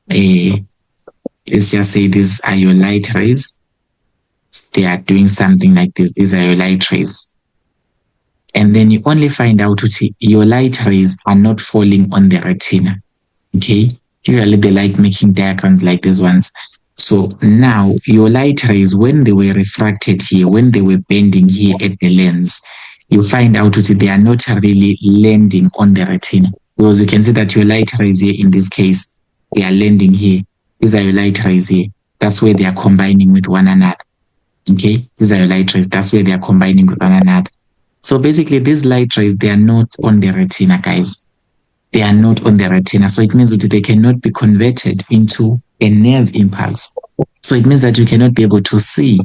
Let's just say these are your light rays. They are doing something like this. These are your light rays. And then you only find out that your light rays are not falling on the retina. Okay? Usually they like making diagrams like these ones. So now your light rays, when they were refracted here, when they were bending here at the lens, you find out that they are not really landing on the retina. Because you can see that your light rays here, in this case, they are landing here. These are your light rays here. That's where they are combining with one another. Okay, these are your light rays. That's where they are combining with one another. So basically, these light rays, they are not on the retina, guys. They are not on the retina. So it means that they cannot be converted into a nerve impulse. So it means that you cannot be able to see.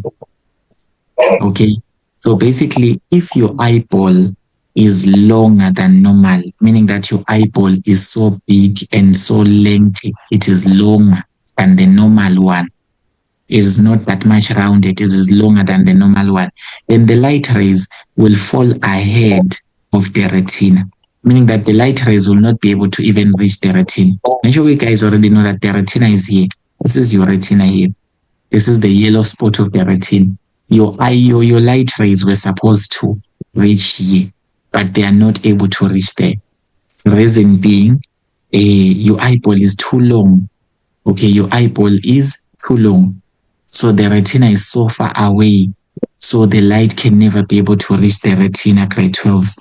Okay, so basically, if your eyeball is longer than normal, meaning that your eyeball is so big and so lengthy, it is longer than the normal one. It is not that much rounded, it is longer than the normal one, then the light rays will fall ahead of the retina, meaning that the light rays will not be able to even reach the retina. I'm sure you guys already know that the retina is here. This is your retina here. This is the yellow spot of the retina. Your light rays were supposed to reach here, but they are not able to reach there. Reason being, your eyeball is too long. Okay, your eyeball is too long. So the retina is so far away, so the light can never be able to reach the retina, grade 12s.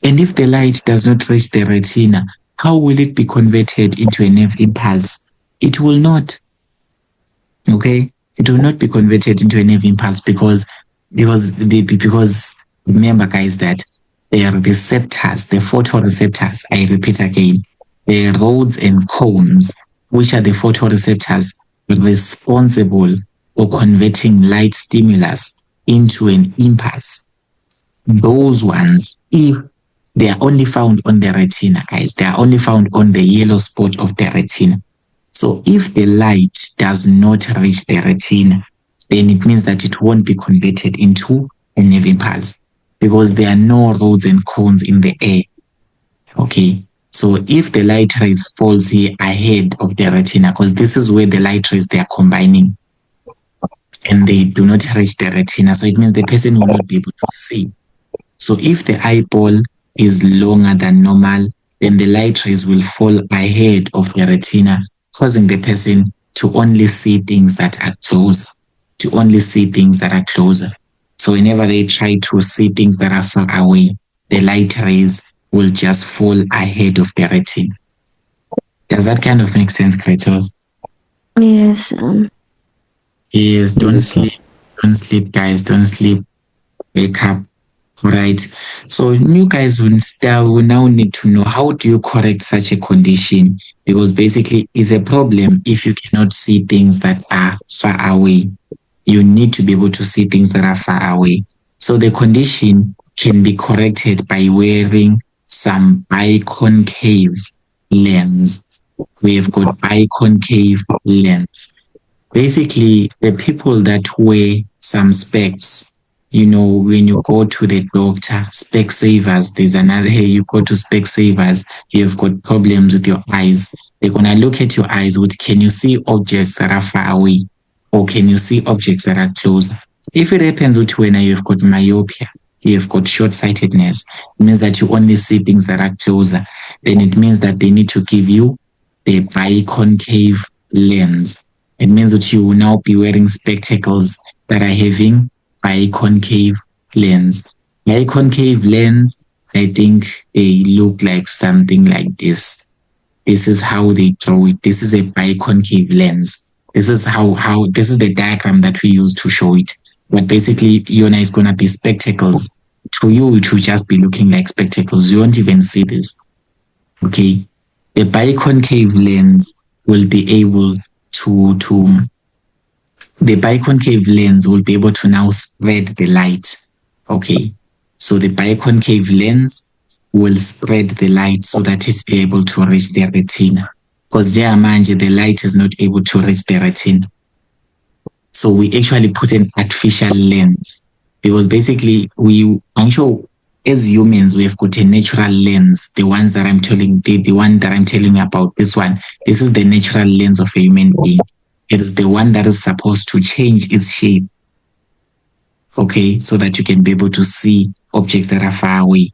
And if the light does not reach the retina, how will it be converted into a nerve impulse? It will not. Okay, it will not be converted into a nerve impulse because remember, guys, that they are receptors, the photoreceptors. I repeat again, the rods and cones, which are the photoreceptors responsible for converting light stimulus into an impulse. Those ones, if they are only found on the retina, guys, they are only found on the yellow spot of the retina. So if the light does not reach the retina, then it means that it won't be converted into a nerve impulse because there are no rods and cones in the air. Okay, so if the light rays falls here ahead of the retina, because this is where the light rays, they are combining and they do not reach the retina, so it means the person will not be able to see. So if the eyeball is longer than normal, then the light rays will fall ahead of the retina, causing the person to only see things that are closer, So whenever they try to see things that are far away, the light rays will just fall ahead of the retina. Does that kind of make sense, Kratos? Yes. Yes, don't sleep, guys, don't sleep. Wake up. Right. So you guys will now need to know, how do you correct such a condition? Because basically it's a problem if you cannot see things that are far away. You need to be able to see things that are far away. So the condition can be corrected by wearing some biconcave lens. We have got biconcave lens. Basically, the people that wear some specs, when you go to the doctor, Specsavers, there's another, hey, you go to Specsavers, you've got problems with your eyes. They're going to look at your eyes with, can you see objects that are far away? Or can you see objects that are closer? If it happens with when you've got myopia, you've got short-sightedness, it means that you only see things that are closer. Then it means that they need to give you the biconcave lens. It means that you will now be wearing spectacles that are having biconcave lens. Biconcave lens, I think they look like something like this. This is how they draw it. This is a biconcave lens. This is this is the diagram that we use to show it. But basically, Yona is going to be spectacles. To you, it will just be looking like spectacles. You won't even see this. Okay. The biconcave lens will be able the biconcave lens will be able to now spread the light. Okay. So the biconcave lens will spread the light so that it's able to reach the retina. Because the light is not able to reach the retina. So we actually put an artificial lens. Because basically I'm sure as humans, we have got a natural lens. The one that I'm telling you about, this one. This is the natural lens of a human being. It is the one that is supposed to change its shape. Okay, so that you can be able to see objects that are far away.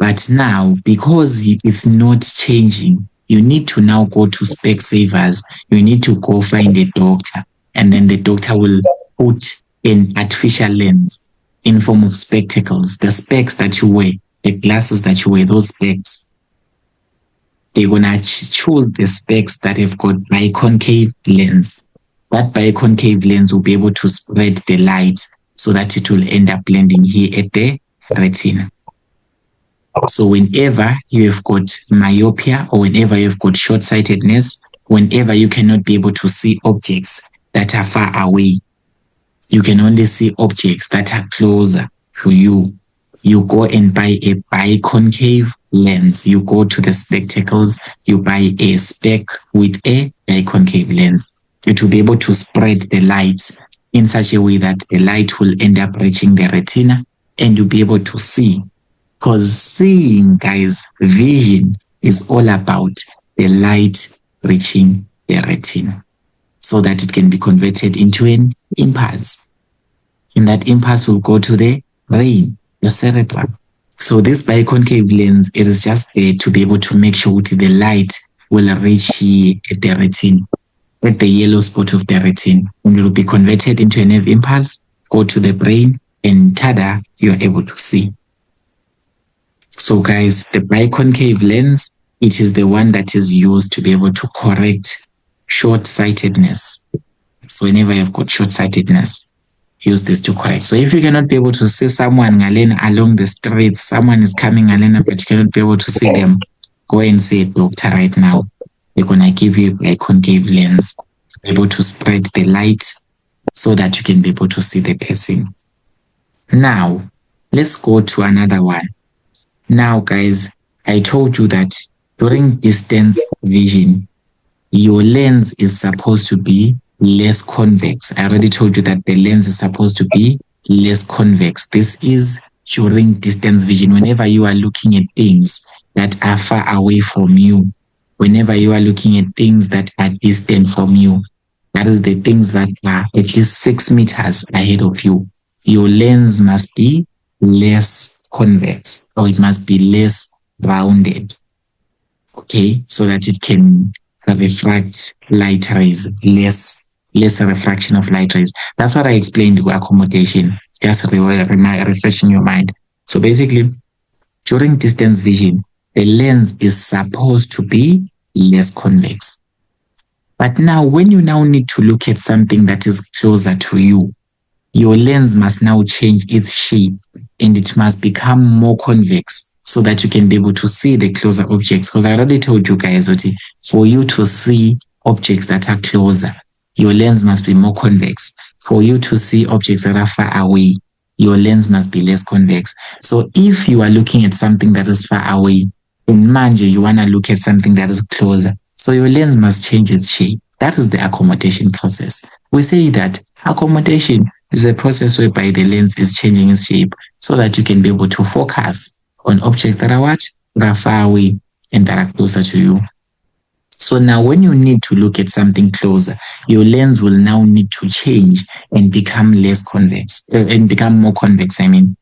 But now, because it's not changing, you need to now go to Specsavers. You need to go find a doctor. And then the doctor will put an artificial lens in form of spectacles. The specs that you wear, the glasses that you wear, those specs, they're going to choose the specs that have got biconcave lens. That biconcave lens will be able to spread the light so that it will end up blending here at the retina. So whenever you have got myopia or whenever you've got short-sightedness, whenever you cannot be able to see objects that are far away, you can only see objects that are closer to you. You go and buy a biconcave lens. You go to the spectacles, you buy a spec with a biconcave lens. It will be able to spread the light in such a way that the light will end up reaching the retina and you'll be able to see. Because seeing, guys, vision is all about the light reaching the retina so that it can be converted into an impulse. And that impulse will go to the brain, the cerebrum. So this biconcave lens, it is just there to be able to make sure that the light will reach here at the retina, at the yellow spot of the retina, and it will be converted into a nerve impulse, go to the brain, and tada, you are able to see. So guys, the biconcave lens, it is the one that is used to be able to correct short-sightedness. So whenever you've got short-sightedness, use this to correct. So if you cannot be able to see someone along the streets, someone is coming but you cannot be able to see them, go and see a doctor right now. They're gonna give you a concave lens, able to spread the light so that you can be able to see the person. Now, let's go to another one. Now, guys, I told you that during distance vision, your lens is supposed to be less convex. I already told you that the lens is supposed to be less convex. This is during distance vision. Whenever you are looking at things that are far away from you, whenever you are looking at things that are distant from you, that is the things that are at least 6 meters ahead of you, your lens must be less convex, or it must be less rounded, okay, so that it can refract light rays, less refraction of light rays. That's what I explained with accommodation, just refreshing your mind. So basically, during distance vision, the lens is supposed to be less convex. But now, when you now need to look at something that is closer to you, your lens must now change its shape and it must become more convex so that you can be able to see the closer objects. Because I already told you guys, for you to see objects that are closer, your lens must be more convex. For you to see objects that are far away, your lens must be less convex. So if you are looking at something that is far away, in manje, you want to look at something that is closer. So your lens must change its shape. That is the accommodation process. We say that accommodation is a process whereby the lens is changing its shape so that you can be able to focus on objects that are what? That are far away and that are closer to you. So now when you need to look at something closer, your lens will now need to change and become less convex, and become more convex, I mean.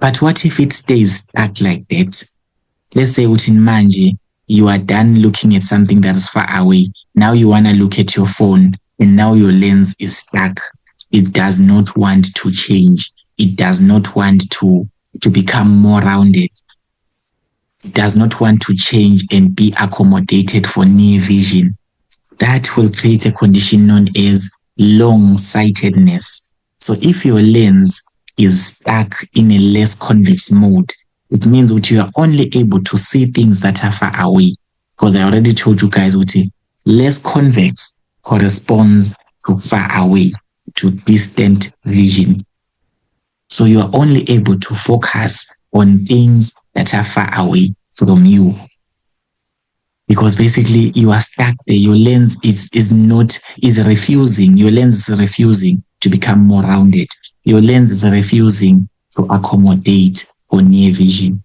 But what if it stays stuck like that? Let's say within manje, you are done looking at something that is far away. Now you want to look at your phone and now your lens is stuck. It does not want to change. It does not want to become more rounded. It does not want to change and be accommodated for near vision. That will create a condition known as long-sightedness. So if your lens is stuck in a less convex mode, it means that you are only able to see things that are far away. Because I already told you guys, less convex corresponds to far away, to distant vision. So you are only able to focus on things that are far away from you. Because basically you are stuck there. Your lens is refusing. Your lens is refusing to become more rounded. Your lens is refusing to accommodate for near vision.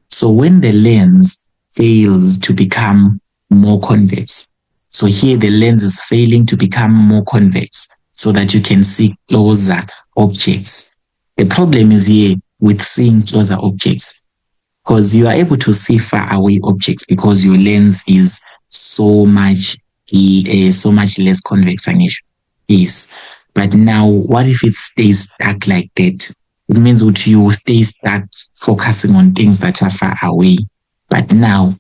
So when the lens fails to become more convex, so here the lens is failing to become more convex so that you can see closer objects. The problem is here with seeing closer objects, because you are able to see far away objects because your lens is so much less convex, Anish. Yes. But now, what if it stays stuck like that? It means that you stay stuck focusing on things that are far away. But now,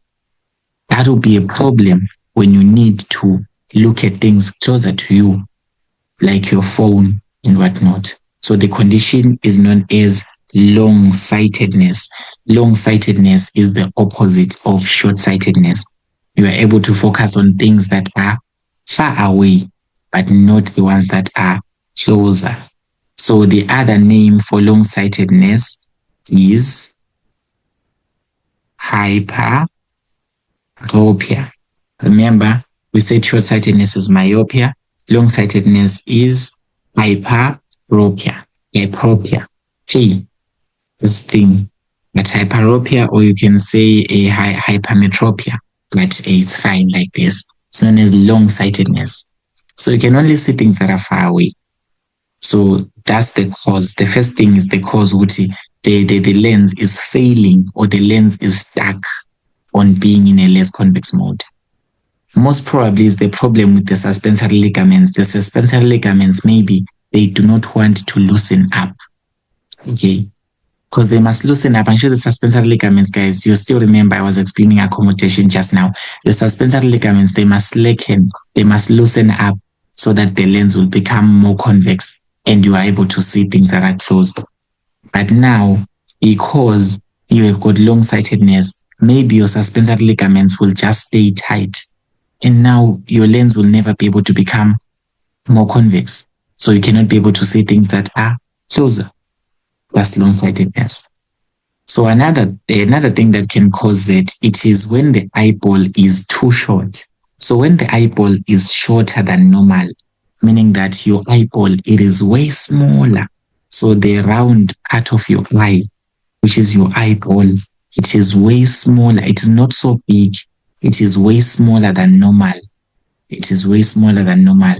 that will be a problem when you need to look at things closer to you, like your phone and whatnot. So the condition is known as long-sightedness. Long-sightedness is the opposite of short-sightedness. You are able to focus on things that are far away, but not the ones that are closer. So the other name for long-sightedness is hyperopia. Remember, we said short-sightedness is myopia. Long-sightedness is hyperopia. Hey, this thing, but hyperopia, or you can say a hypermetropia, but it's fine like this. It's known as long-sightedness. So you can only see things that are far away. So that's the cause. The first thing is the cause, the lens is failing, or the lens is stuck on being in a less convex mode. Most probably is the problem with the suspensory ligaments. The suspensory ligaments, maybe they do not want to loosen up. Okay, because they must loosen up. I'm sure the suspensory ligaments, guys, you still remember I was explaining accommodation just now. The suspensory ligaments, they must slacken, they must loosen up so that the lens will become more convex and you are able to see things that are closed. But now, because you have got long-sightedness, maybe your suspensory ligaments will just stay tight. And now your lens will never be able to become more convex. So you cannot be able to see things that are closer. That's long-sightedness. So another thing that can cause that, it is when the eyeball is too short. So when the eyeball is shorter than normal, meaning that your eyeball, it is way smaller. So the round part of your eye, which is your eyeball, it is way smaller. It is not so big. It is way smaller than normal. It is way smaller than normal.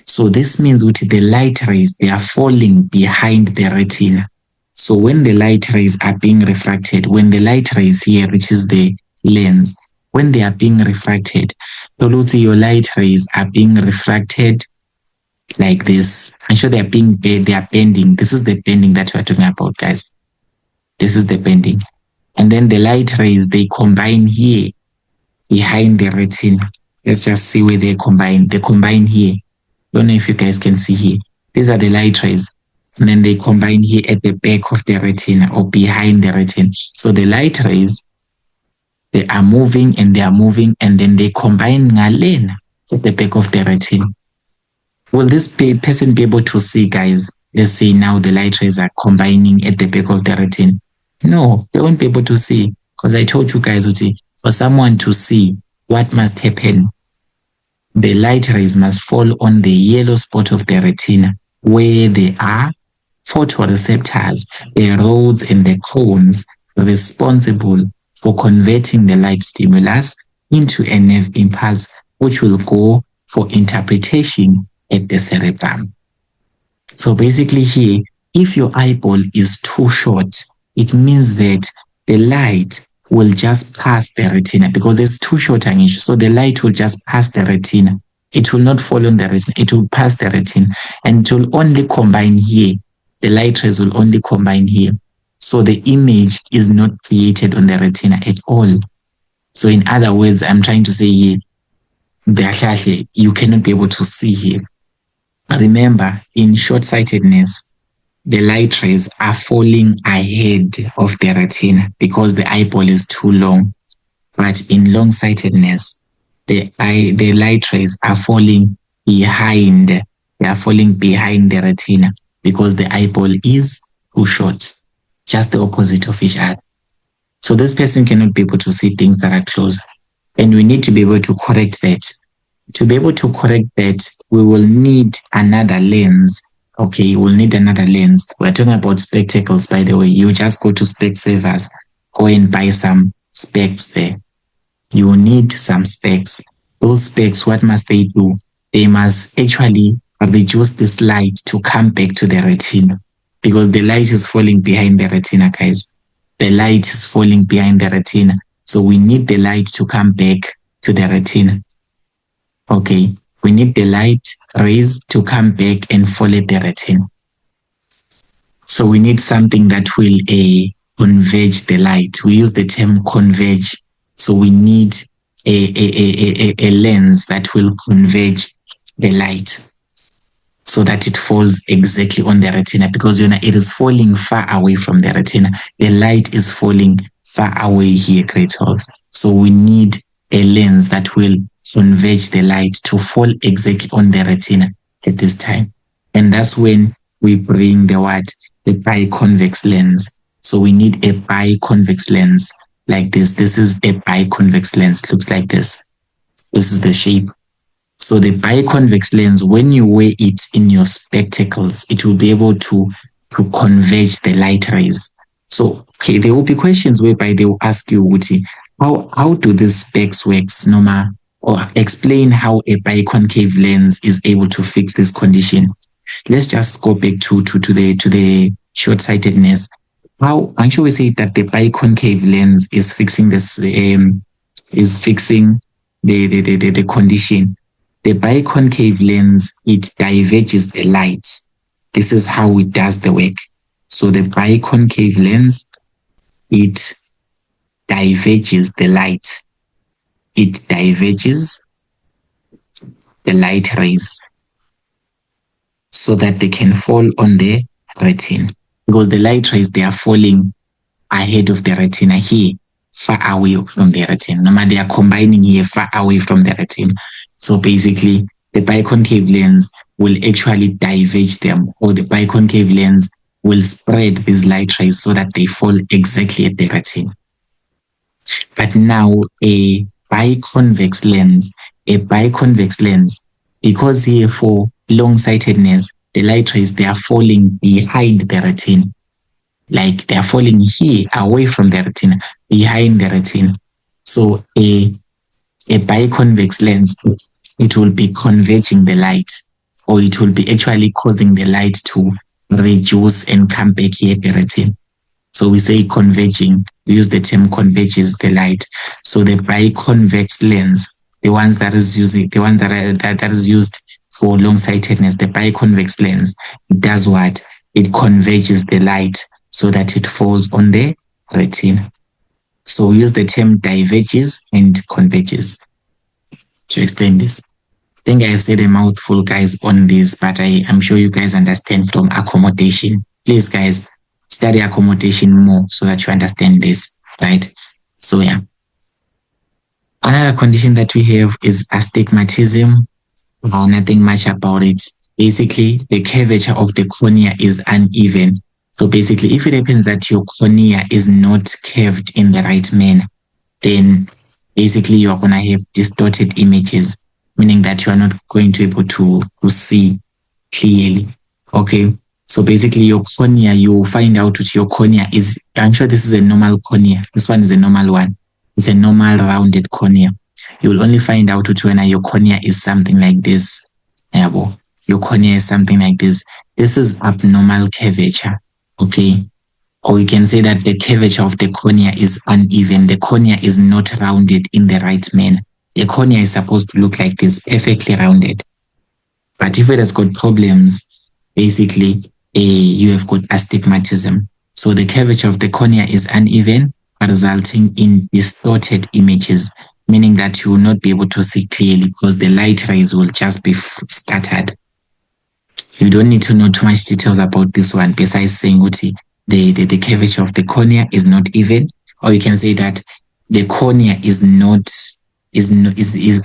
So this means with the light rays, they are falling behind the retina. So when the light rays are being refracted, when the light rays here reaches the lens, when they are being refracted, your light rays are being refracted like this. I'm sure they are bending. This is the bending that we're talking about, guys. This is the bending. And then the light rays, they combine here behind the retina. Let's just see where they combine. They combine here. Don't know if you guys can see here. These are the light rays. And then they combine here at the back of the retina or behind the retina. So the light rays, they are moving and then they combine ngalen at the back of the retina. Will this person be able to see, guys? Let's say now the light rays are combining at the back of the retina. No, they won't be able to see, because I told you guys, for someone to see, what must happen? The light rays must fall on the yellow spot of the retina where there are photoreceptors, the rods and the cones responsible for converting the light stimulus into a nerve impulse, which will go for interpretation at the cerebrum. So basically here, if your eyeball is too short, it means that the light will just pass the retina because it's too short an issue. So the light will just pass the retina. It will not fall on the retina. It will pass the retina and it will only combine here. The light rays will only combine here. So the image is not created on the retina at all. So in other words, I'm trying to say here, you cannot be able to see here. Remember, in short-sightedness, the light rays are falling ahead of the retina because the eyeball is too long. But in long-sightedness, the light rays are falling behind. They are falling behind the retina because the eyeball is too short, just the opposite of each other. So this person cannot be able to see things that are close. And we need to be able to correct that. To be able to correct that, we will need another lens. Okay, we'll need another lens. We're talking about spectacles, by the way. You just go to Specsavers, go and buy some specs there. You will need some specs. Those specs, what must they do? They must actually reduce this light to come back to the retina because the light is falling behind the retina, guys. The light is falling behind the retina. So we need the light to come back to the retina. Okay, we need the light rays to come back and fall at the retina. So we need something that will converge the light. We use the term converge. So we need a lens that will converge the light so that it falls exactly on the retina because it is falling far away from the retina. The light is falling far away here, grade 12s. So we need a lens that will converge the light to fall exactly on the retina at this time. And that's when we bring the biconvex lens. So we need a biconvex lens like this. This is a biconvex lens. Looks like this. This is the shape. So the biconvex lens, when you wear it in your spectacles, it will be able to converge the light rays. So, okay, there will be questions whereby they will ask you, Wuti, how do these specs work, Noma? Or explain how a biconcave lens is able to fix this condition. Let's just go back to the short-sightedness. How actually we say that the biconcave lens is fixing this is fixing the condition. The biconcave lens, it diverges the light. This is how it does the work. So the biconcave lens, it diverges the light. It diverges the light rays so that they can fall on the retina. Because the light rays, they are falling ahead of the retina here, far away from the retina. Normal, they are combining here far away from the retina. So basically, the biconcave lens will actually diverge them, or the biconcave lens will spread these light rays so that they fall exactly at the retina. But now a biconvex lens, because here for long-sightedness, the light rays, they are falling behind the retina. Like they are falling here away from the retina, behind the retina. So a biconvex lens, it will be converging the light, or it will be actually causing the light to reduce and come back here at the retina. So we say converging, we use the term converges the light. So the biconvex lens, the one that is used for long-sightedness, the biconvex lens, it does what? It converges the light so that it falls on the retina. So we use the term diverges and converges to explain this. I think I have said a mouthful, guys, on this, but I'm sure you guys understand from accommodation. Please, guys, study accommodation more so that you understand this, right? So yeah. Another condition that we have is astigmatism. Nothing much about it. Basically, the curvature of the cornea is uneven. So basically, if it happens that your cornea is not curved in the right manner, then basically you are going to have distorted images, meaning that you are not going to be able to see clearly. Okay. So basically your cornea, you will find out that your cornea is, I'm sure this is a normal cornea. This one is a normal one. It's a normal rounded cornea. You will only find out when your cornea is something like this. Your cornea is something like this. This is abnormal curvature. Okay. Or you can say that the curvature of the cornea is uneven. The cornea is not rounded in the right manner. The cornea is supposed to look like this, perfectly rounded. But if it has got problems, basically, you have got astigmatism. So the curvature of the cornea is uneven, resulting in distorted images, meaning that you will not be able to see clearly because the light rays will just be scattered. You don't need to know too much details about this one besides saying the curvature of the cornea is not even, or you can say that the cornea is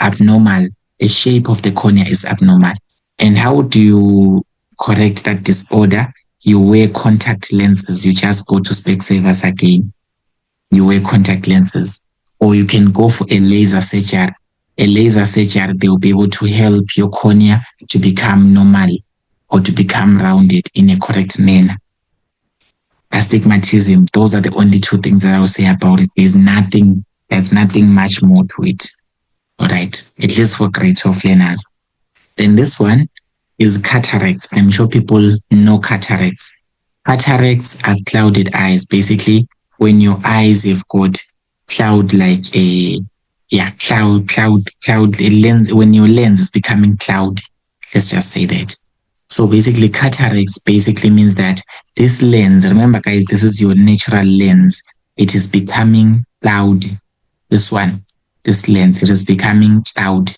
abnormal. The shape of the cornea is abnormal. And how do you correct that disorder? You wear contact lenses. You just go to Specsavers again. You wear contact lenses. Or you can go for a laser surgery. A laser surgery, they will be able to help your cornea to become normal or to become rounded in a correct manner. Astigmatism, those are the only two things that I will say about it. There's nothing much more to it. All right, at least for grade 12 learners. Then this one is cataracts. I'm sure people know cataracts. Cataracts are clouded eyes. Basically, when your eyes have got cloud like a lens, when your lens is becoming cloudy. Let's just say that. So basically, cataracts basically means that this lens, remember guys, this is your natural lens. It is becoming cloudy. This lens, it is becoming cloudy.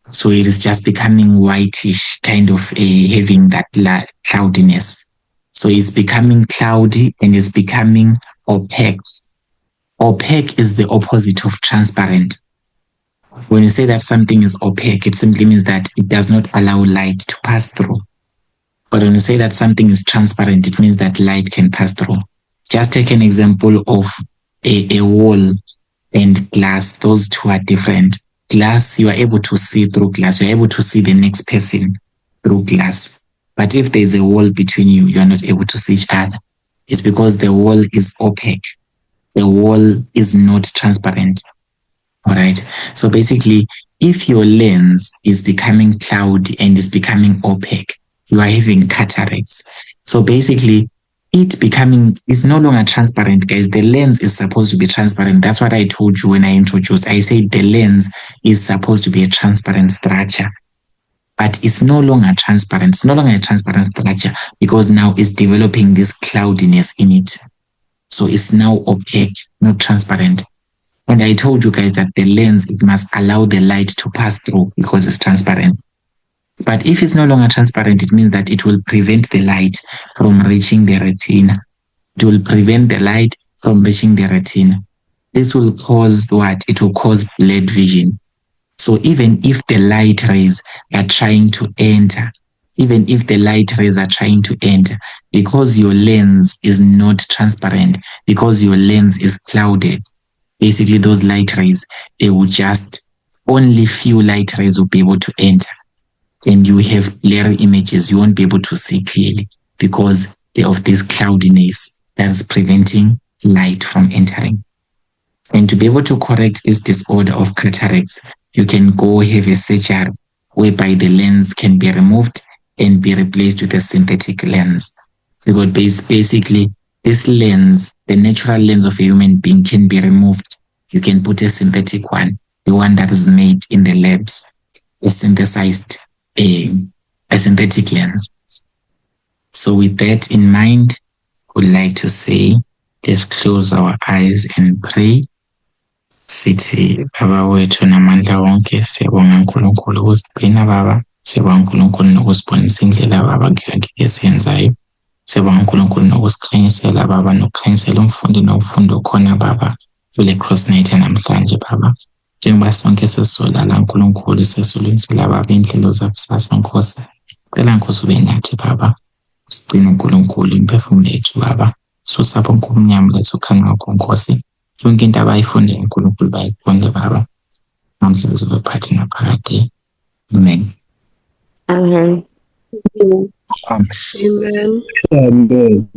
So it is just becoming whitish, kind of having that cloudiness. So it's becoming cloudy and it's becoming opaque. Opaque is the opposite of transparent. When you say that something is opaque, it simply means that it does not allow light to pass through. But when you say that something is transparent, it means that light can pass through. Just take an example of a wall and glass. Those two are different. Glass, you are able to see through glass. You are able to see the next person through glass. But if there is a wall between you, you are not able to see each other. It's because the wall is opaque. The wall is not transparent. All right. So basically, if your lens is becoming cloudy and is becoming opaque, you are having cataracts. So basically, is no longer transparent, guys. The lens is supposed to be transparent. That's what I told you when I introduced. I said the lens is supposed to be a transparent structure, but it's no longer transparent. It's no longer a transparent structure because now it's developing this cloudiness in it. So it's now opaque, not transparent. And I told you guys that the lens, it must allow the light to pass through because it's transparent. But if it's no longer transparent, it means that it will prevent the light from reaching the retina. It will prevent the light from reaching the retina. this will cause what? It will cause blurred vision. So even if the light rays are trying to enter, because your lens is not transparent, because your lens is clouded, basically those light rays, they will just, only few light rays will be able to enter. And you have blurry images, you won't be able to see clearly because of this cloudiness that is preventing light from entering. And to be able to correct this disorder of cataracts, you can go have a surgery whereby the lens can be removed and be replaced with a synthetic lens. Because basically, this lens, the natural lens of a human being, can be removed. You can put a synthetic one, the one that is made in the labs, a synthesized, a synthetic lens. So with that in mind, I would like to say, let's close our eyes and pray. Sithi Baba wethu namandla wonke, siyabonga uNkulunkulu ukusigcina Baba, siyabonga uNkulunkulu nokusibonisa indlela Baba kuyonke esiyenzayo, siyabonga uNkulunkulu nokusikhanyisela Baba, nokukhanyisela umfundi nomfundo khona Baba kule cross night namhlanje Baba. Njengoba sonke sesolala uNkulunkulu, sesolungisela Baba indlela zakusasa Nkosi, cela Nkosi ube nathi Baba, usigcine uNkulunkulu imphefumulo yethu Baba, susapho ubumnyama lethu ukhanya ngakho Nkosi. Yonke into abayifunde uNkulunkulu bayifunde Baba, namhla bephathe naphakade. Amen. Amen. Amen. Amen.